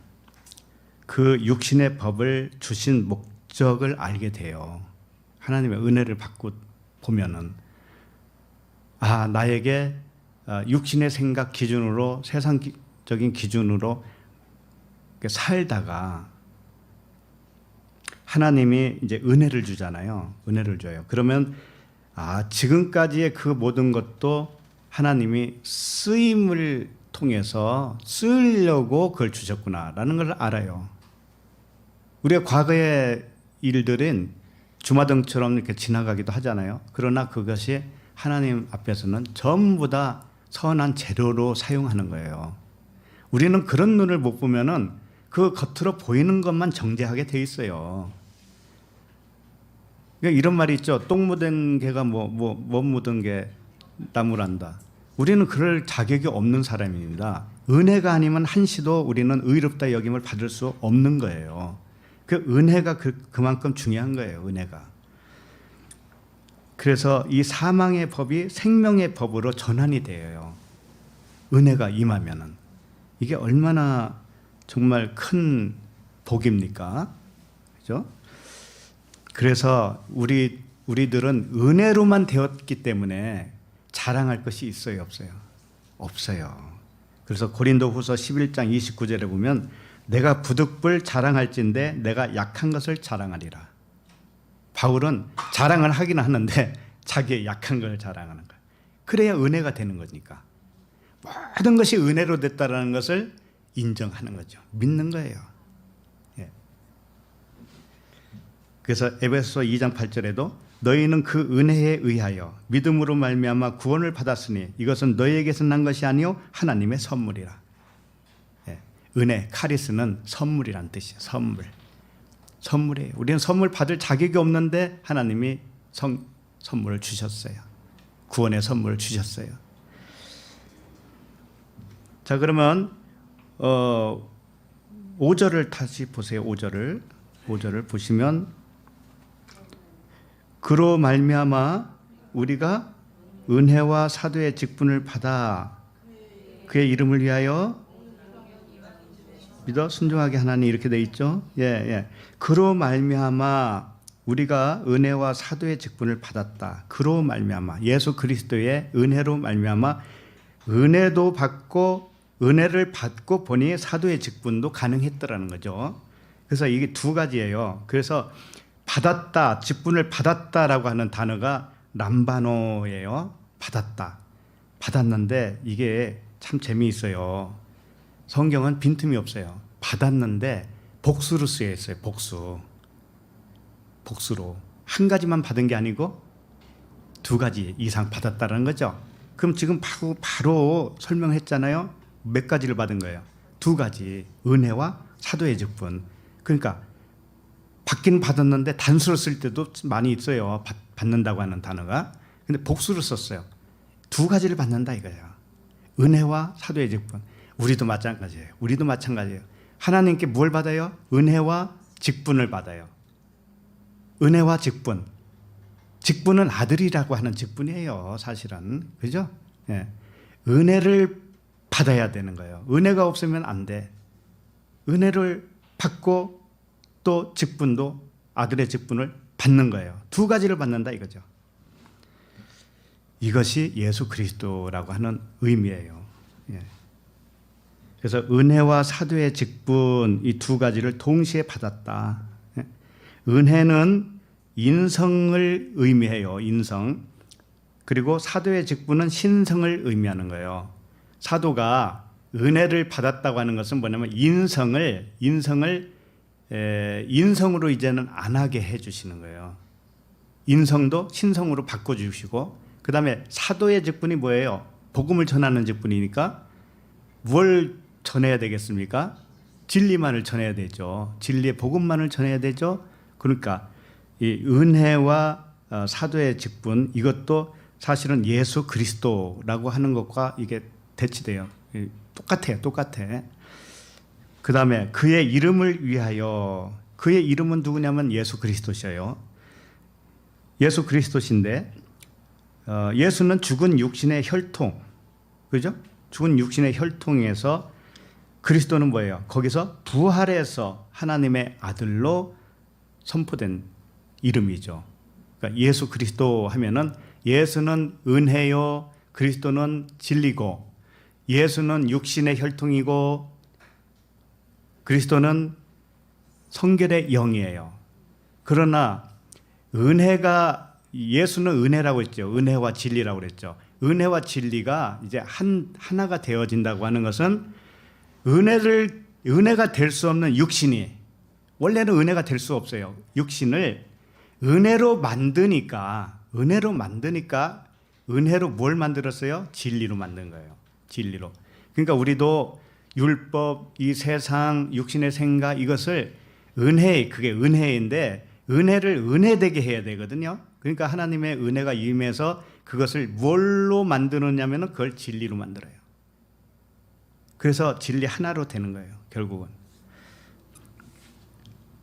그 육신의 법을 주신 목적을 알게 돼요. 하나님의 은혜를 받고 보면은 나에게 육신의 생각 기준으로 세상적인 기준으로 살다가 하나님이 이제 은혜를 주잖아요. 은혜를 줘요. 그러면 지금까지의 그 모든 것도 하나님이 쓰임을 통해서 쓰려고 그걸 주셨구나라는 걸 알아요. 우리가 과거의 일들은 주마등처럼 이렇게 지나가기도 하잖아요. 그러나 그것이 하나님 앞에서는 전부 다 선한 재료로 사용하는 거예요. 우리는 그런 눈을 못 보면은 그 겉으로 보이는 것만 정죄하게 돼 있어요. 그러니까 이런 말이 있죠. 똥 묻은 개가 못 묻은 게 나무란다. 우리는 그럴 자격이 없는 사람입니다. 은혜가 아니면 한시도 우리는 의롭다 여김을 받을 수 없는 거예요. 그 은혜가 그만큼 중요한 거예요. 은혜가. 그래서 이 사망의 법이 생명의 법으로 전환이 돼요. 은혜가 임하면은. 이게 얼마나 정말 큰 복입니까? 그죠? 그래서 우리들은 은혜로만 되었기 때문에 자랑할 것이 있어요, 없어요? 없어요. 그래서 고린도후서 11장 29절에 보면 내가 부득불 자랑할진대 내가 약한 것을 자랑하리라. 바울은 자랑을 하기는 하는데 자기의 약한 걸 자랑하는 거예요. 그래야 은혜가 되는 거니까. 모든 것이 은혜로 됐다라는 것을 인정하는 거죠. 믿는 거예요. 예. 그래서 에베소서 2장 8절에도 너희는 그 은혜에 의하여 믿음으로 말미암아 구원을 받았으니 이것은 너희에게서 난 것이 아니요 하나님의 선물이라. 예, 은혜, 카리스는 선물이란 뜻이에요. 선물이에요. 우리는 선물 받을 자격이 없는데 하나님이 선물을 주셨어요. 구원의 선물을 주셨어요. 자, 그러면 5절을 다시 보세요. 5절을 보시면 그로 말미암아 우리가 은혜와 사도의 직분을 받아 그의 이름을 위하여 믿어 순종하게 하나니 이렇게 돼 있죠. 예. 그로 말미암아 우리가 은혜와 사도의 직분을 받았다. 그로 말미암아 예수 그리스도의 은혜로 말미암아 은혜도 받고 은혜를 받고 보니 사도의 직분도 가능했더라는 거죠. 그래서 이게 두 가지예요. 그래서 받았다, 직분을 받았다라고 하는 단어가 람바노예요. 받았는데 이게 참 재미있어요. 성경은 빈틈이 없어요. 받았는데 복수로 쓰여 있어요. 복수로. 한 가지만 받은 게 아니고 두 가지 이상 받았다는 거죠. 그럼 지금 바로 설명했잖아요. 몇 가지를 받은 거예요? 두 가지. 은혜와 사도의 직분. 그러니까 받긴 받았는데 단수로 쓸 때도 많이 있어요. 받는다고 하는 단어가. 근데 복수로 썼어요. 두 가지를 받는다 이거예요. 은혜와 사도의 직분. 우리도 마찬가지예요. 하나님께 뭘 받아요? 은혜와 직분을 받아요. 은혜와 직분. 직분은 아들이라고 하는 직분이에요. 사실은. 그죠? 예. 은혜를 받아야 되는 거예요. 은혜가 없으면 안 돼. 은혜를 받고 또 직분도 아들의 직분을 받는 거예요. 두 가지를 받는다 이거죠. 이것이 예수 그리스도라고 하는 의미예요. 예. 그래서 은혜와 사도의 직분 이 두 가지를 동시에 받았다. 예. 은혜는 인성을 의미해요. 인성. 그리고 사도의 직분은 신성을 의미하는 거예요. 사도가 은혜를 받았다고 하는 것은 뭐냐면 인성으로 이제는 안 하게 해주시는 거예요. 인성도 신성으로 바꿔주시고 그 다음에 사도의 직분이 뭐예요? 복음을 전하는 직분이니까 뭘 전해야 되겠습니까? 진리만을 전해야 되죠. 진리의 복음만을 전해야 되죠. 그러니까 이 은혜와 사도의 직분 이것도 사실은 예수 그리스도라고 하는 것과 이게 대치돼요. 똑같아. 그 다음에 그의 이름을 위하여 그의 이름은 누구냐면 예수 그리스도셔요. 예수 그리스도신데 예수는 죽은 육신의 혈통, 그죠? 죽은 육신의 혈통에서 그리스도는 뭐예요? 거기서 부활해서 하나님의 아들로 선포된 이름이죠. 그러니까 예수 그리스도 하면은 예수는 은혜요, 그리스도는 진리고, 예수는 육신의 혈통이고, 그리스도는 성결의 영이에요. 그러나 예수는 은혜라고 했죠. 은혜와 진리라고 그랬죠. 은혜와 진리가 이제 하나가 되어진다고 하는 것은 은혜가 될 수 없는 육신이 원래는 은혜가 될 수 없어요. 육신을 은혜로 만드니까 은혜로 뭘 만들었어요? 진리로 만든 거예요. 진리로. 그러니까 우리도 율법, 이 세상, 육신의 생각 이것을 그게 은혜인데 은혜를 은혜되게 해야 되거든요. 그러니까 하나님의 은혜가 임해서 그것을 뭘로 만드느냐면 그걸 진리로 만들어요. 그래서 진리 하나로 되는 거예요. 결국은.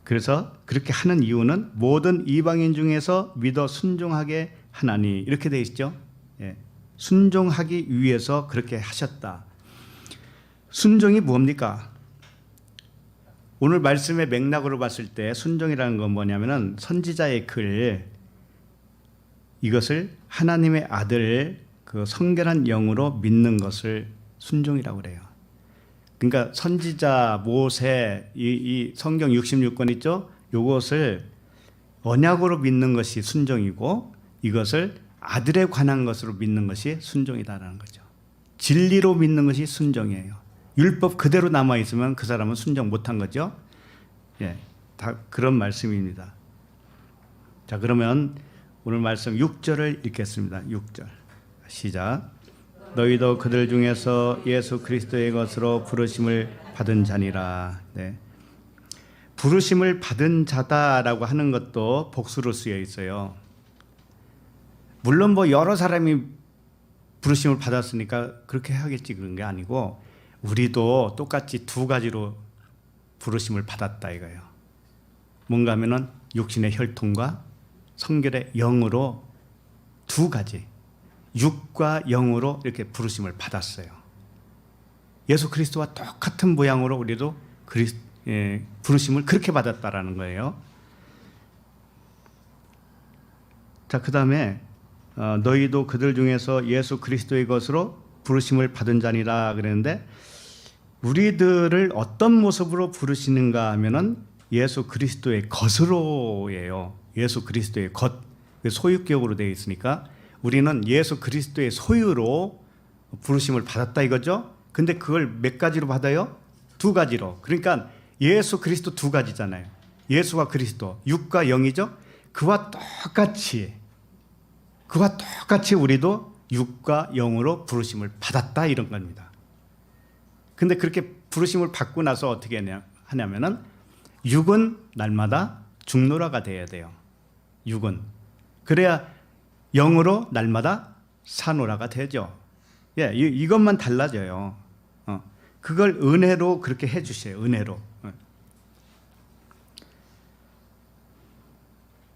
그래서 그렇게 하는 이유는 모든 이방인 중에서 믿어 순종하게 하나니 이렇게 되어 있죠. 예. 순종하기 위해서 그렇게 하셨다. 순종이 뭡니까? 오늘 말씀의 맥락으로 봤을 때 순종이라는 건 뭐냐면은 선지자의 글 이것을 하나님의 아들 그 성결한 영으로 믿는 것을 순종이라고 그래요. 그러니까 선지자 모세 이 성경 66권 있죠? 이것을 언약으로 믿는 것이 순종이고 이것을 아들에 관한 것으로 믿는 것이 순종이다라는 거죠. 진리로 믿는 것이 순종이에요. 율법 그대로 남아 있으면 그 사람은 순종 못한 거죠. 예, 다 그런 말씀입니다. 자, 그러면 오늘 말씀 6절을 읽겠습니다. 6절 시작. 너희도 그들 중에서 예수 그리스도의 것으로 부르심을 받은 자니라. 네. 부르심을 받은 자다라고 하는 것도 복수로 쓰여 있어요. 물론 뭐 여러 사람이 부르심을 받았으니까 그렇게 해야겠지 그런 게 아니고 우리도 똑같이 두 가지로 부르심을 받았다 이거예요. 뭔가 하면은 육신의 혈통과 성결의 영으로 두 가지, 육과 영으로 이렇게 부르심을 받았어요. 예수 그리스도와 똑같은 모양으로 우리도 부르심을 그렇게 받았다라는 거예요. 자, 그 다음에 너희도 그들 중에서 예수 그리스도의 것으로 부르심을 받은 자니라 그랬는데 우리들을 어떤 모습으로 부르시는가 하면은 예수 그리스도의 것으로예요. 예수 그리스도의 것, 소유격으로 되어 있으니까 우리는 예수 그리스도의 소유로 부르심을 받았다 이거죠. 근데 그걸 몇 가지로 받아요? 두 가지로. 그러니까 예수 그리스도 두 가지잖아요. 예수와 그리스도, 육과 영이죠. 그와 똑같이 우리도 육과 영으로 부르심을 받았다 이런 겁니다. 근데 그렇게 부르심을 받고 나서 어떻게 하냐면은 육은 날마다 죽노라가 돼야 돼요. 육은. 그래야 영으로 날마다 사노라가 되죠. 예, 이것만 달라져요. 그걸 은혜로 그렇게 해주세요. 은혜로.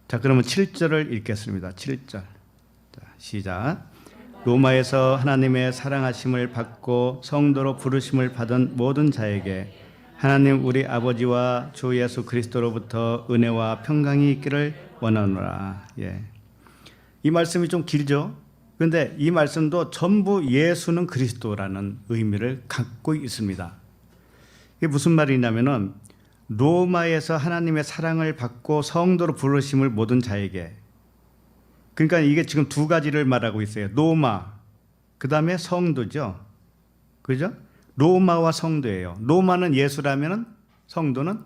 자, 그러면 7절을 읽겠습니다. 7절. 자, 시작. 로마에서 하나님의 사랑하심을 받고 성도로 부르심을 받은 모든 자에게 하나님 우리 아버지와 주 예수 그리스도로부터 은혜와 평강이 있기를 원하노라. 예. 이 말씀이 좀 길죠. 그런데 이 말씀도 전부 예수는 그리스도라는 의미를 갖고 있습니다. 이게 무슨 말이냐면은 로마에서 하나님의 사랑을 받고 성도로 부르심을 모든 자에게. 그러니까 이게 지금 두 가지를 말하고 있어요. 로마, 그 다음에 성도죠. 그죠? 로마와 성도예요. 로마는 예수라면 성도는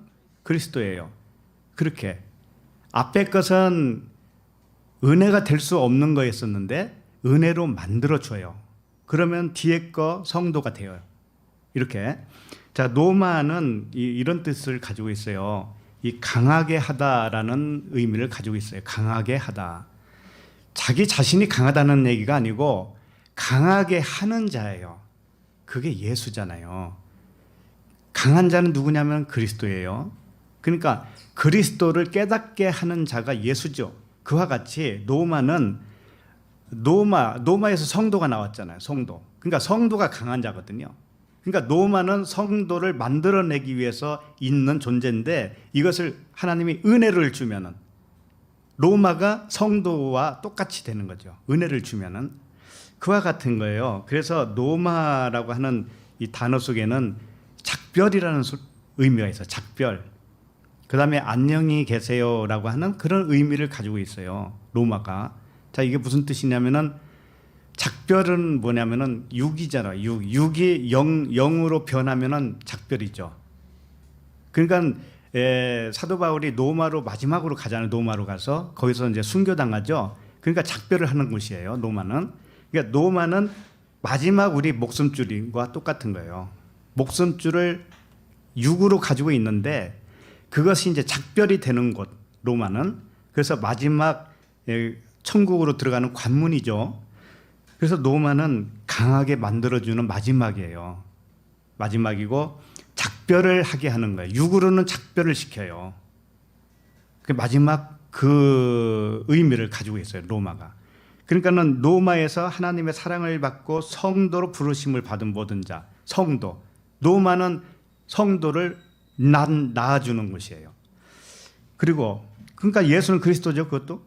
그리스도예요. 그렇게. 앞에 것은 은혜가 될 수 없는 거였었는데 은혜로 만들어줘요. 그러면 뒤에 거 성도가 돼요. 이렇게. 자, 로마는 이런 뜻을 가지고 있어요. 이 강하게 하다라는 의미를 가지고 있어요. 강하게 하다. 자기 자신이 강하다는 얘기가 아니고 강하게 하는 자예요. 그게 예수잖아요. 강한 자는 누구냐면 그리스도예요. 그러니까 그리스도를 깨닫게 하는 자가 예수죠. 그와 같이 로마에서 성도가 나왔잖아요. 성도. 그러니까 성도가 강한 자거든요. 그러니까 로마는 성도를 만들어내기 위해서 있는 존재인데 이것을 하나님이 은혜를 주면은 로마가 성도와 똑같이 되는 거죠. 은혜를 주면은 그와 같은 거예요. 그래서 로마라고 하는 이 단어 속에는 작별이라는 의미가 있어요. 작별. 그 다음에 안녕히 계세요라고 하는 그런 의미를 가지고 있어요. 로마가. 자, 이게 무슨 뜻이냐면은 작별은 뭐냐면은 육이잖아요. 육이 영으로 변하면은 작별이죠. 그러니까 사도 바울이 로마로 마지막으로 가잖아요. 로마로 가서 거기서 이제 순교당하죠. 그러니까 작별을 하는 곳이에요. 로마는. 그러니까 로마는 마지막 우리 목숨줄과 똑같은 거예요. 목숨줄을 육으로 가지고 있는데 그것이 이제 작별이 되는 곳, 로마는. 그래서 마지막 천국으로 들어가는 관문이죠. 그래서 로마는 강하게 만들어주는 마지막이에요. 마지막이고 작별을 하게 하는 거예요. 육으로는 작별을 시켜요. 마지막 그 의미를 가지고 있어요. 로마가. 그러니까는 로마에서 하나님의 사랑을 받고 성도로 부르심을 받은 모든 자, 성도. 로마는 성도를 낳아주는 곳이에요. 그리고 그러니까 예수는 그리스도죠. 그것도.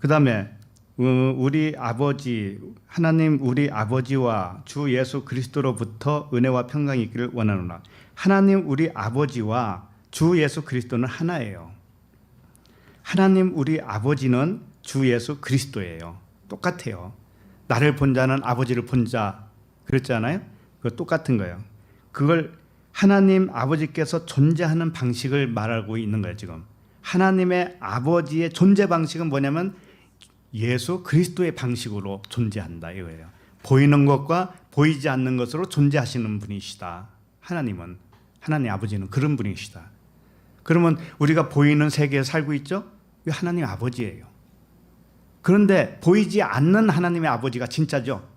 그 다음에 우리 아버지 하나님 우리 아버지와 주 예수 그리스도로부터 은혜와 평강이 있기를 원하노라. 하나님 우리 아버지와 주 예수 그리스도는 하나예요. 하나님 우리 아버지는 주 예수 그리스도예요. 똑같아요. 나를 본 자는 아버지를 본 자 그랬잖아요. 그거 똑같은 거예요. 그걸 하나님 아버지께서 존재하는 방식을 말하고 있는 거예요. 지금 하나님의 아버지의 존재 방식은 뭐냐면 예수 그리스도의 방식으로 존재한다 이거예요. 보이는 것과 보이지 않는 것으로 존재하시는 분이시다. 하나님은, 하나님 아버지는 그런 분이시다. 그러면 우리가 보이는 세계에 살고 있죠? 이 하나님 아버지예요. 그런데 보이지 않는 하나님의 아버지가 진짜죠.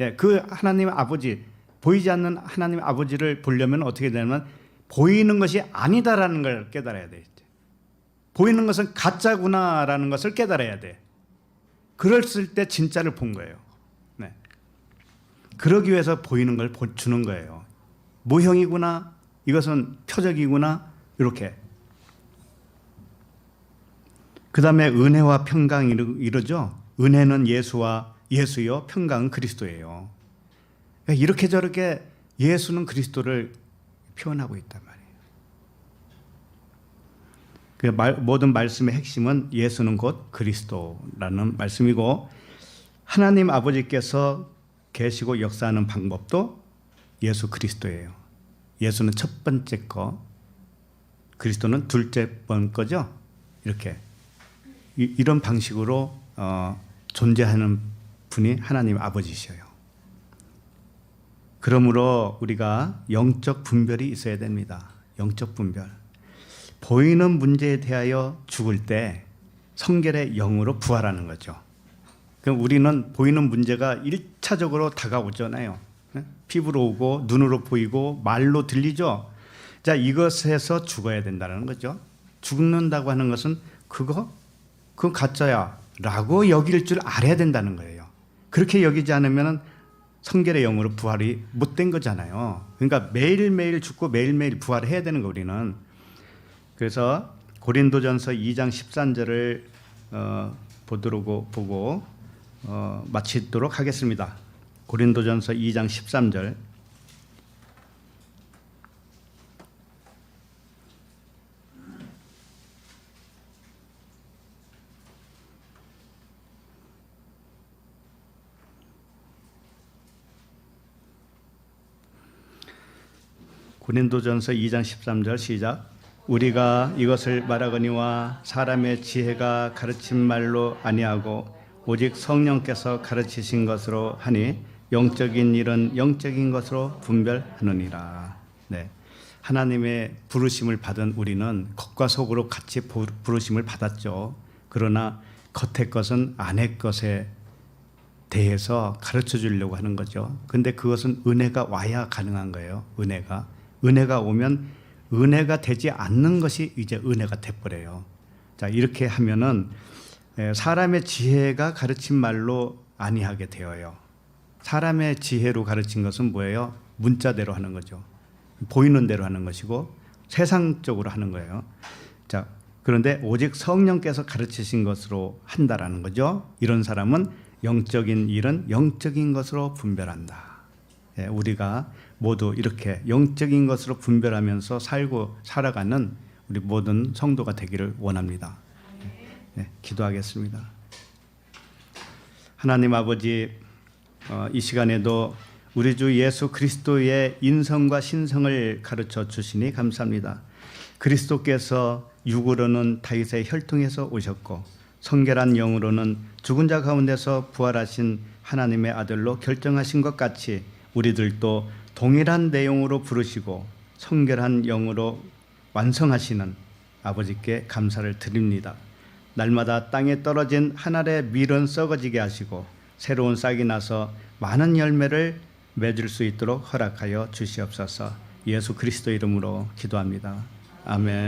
예, 그 하나님 아버지, 보이지 않는 하나님 아버지를 보려면 어떻게 되냐면 보이는 것이 아니다라는 걸 깨달아야 돼. 보이는 것은 가짜구나라는 것을 깨달아야 돼. 그랬을 때 진짜를 본 거예요. 네. 그러기 위해서 보이는 걸 주는 거예요. 모형이구나, 이것은 표적이구나, 이렇게. 그 다음에 은혜와 평강이 이러죠. 은혜는 예수요, 평강은 그리스도예요. 그러니까 이렇게 저렇게 예수는 그리스도를 표현하고 있단 말이에요. 그 모든 말씀의 핵심은 예수는 곧 그리스도라는 말씀이고, 하나님 아버지께서 계시고 역사하는 방법도 예수 그리스도예요. 예수는 첫 번째 거, 그리스도는 둘째 번 거죠. 이렇게 이런 방식으로 존재하는 분이 하나님 아버지셔요. 그러므로 우리가 영적 분별이 있어야 됩니다. 영적 분별. 보이는 문제에 대하여 죽을 때 성결의 영으로 부활하는 거죠. 그럼 우리는 보이는 문제가 1차적으로 다가오잖아요. 피부로 오고 눈으로 보이고 말로 들리죠. 자, 이것에서 죽어야 된다는 거죠. 죽는다고 하는 것은 그건 가짜야 라고 여길 줄 알아야 된다는 거예요. 그렇게 여기지 않으면 성결의 영으로 부활이 못된 거잖아요. 그러니까 매일매일 죽고 매일매일 부활해야 되는 거 우리는. 그래서 고린도전서 2장 13절을 보고 마치도록 하겠습니다. 고린도전서 2장 13절. 고린도전서 2장 13절 시작. 우리가 이것을 말하거니와 사람의 지혜가 가르친 말로 아니하고 오직 성령께서 가르치신 것으로 하니 영적인 일은 영적인 것으로 분별하느니라. 네. 하나님의 부르심을 받은 우리는 겉과 속으로 같이 부르심을 받았죠. 그러나 겉의 것은 안의 것에 대해서 가르쳐 주려고 하는 거죠. 근데 그것은 은혜가 와야 가능한 거예요. 은혜가 오면 은혜가 되지 않는 것이 이제 은혜가 돼버려요. 자, 이렇게 하면은 사람의 지혜가 가르친 말로 아니하게 되어요. 사람의 지혜로 가르친 것은 뭐예요? 문자대로 하는 거죠. 보이는 대로 하는 것이고 세상적으로 하는 거예요. 자, 그런데 오직 성령께서 가르치신 것으로 한다라는 거죠. 이런 사람은 영적인 일은 영적인 것으로 분별한다. 우리가 모두 이렇게 영적인 것으로 분별하면서 살아가는 우리 모든 성도가 되기를 원합니다. 네, 기도하겠습니다. 하나님 아버지, 이 시간에도 우리 주 예수 그리스도의 인성과 신성을 가르쳐 주시니 감사합니다. 그리스도께서 육으로는 다윗의 혈통에서 오셨고 성결한 영으로는 죽은 자 가운데서 부활하신 하나님의 아들로 결정하신 것 같이 우리들도 동일한 내용으로 부르시고 성결한 영으로 완성하시는 아버지께 감사를 드립니다. 날마다 땅에 떨어진 한 알의 밀은 썩어지게 하시고 새로운 싹이 나서 많은 열매를 맺을 수 있도록 허락하여 주시옵소서. 예수 그리스도 이름으로 기도합니다. 아멘.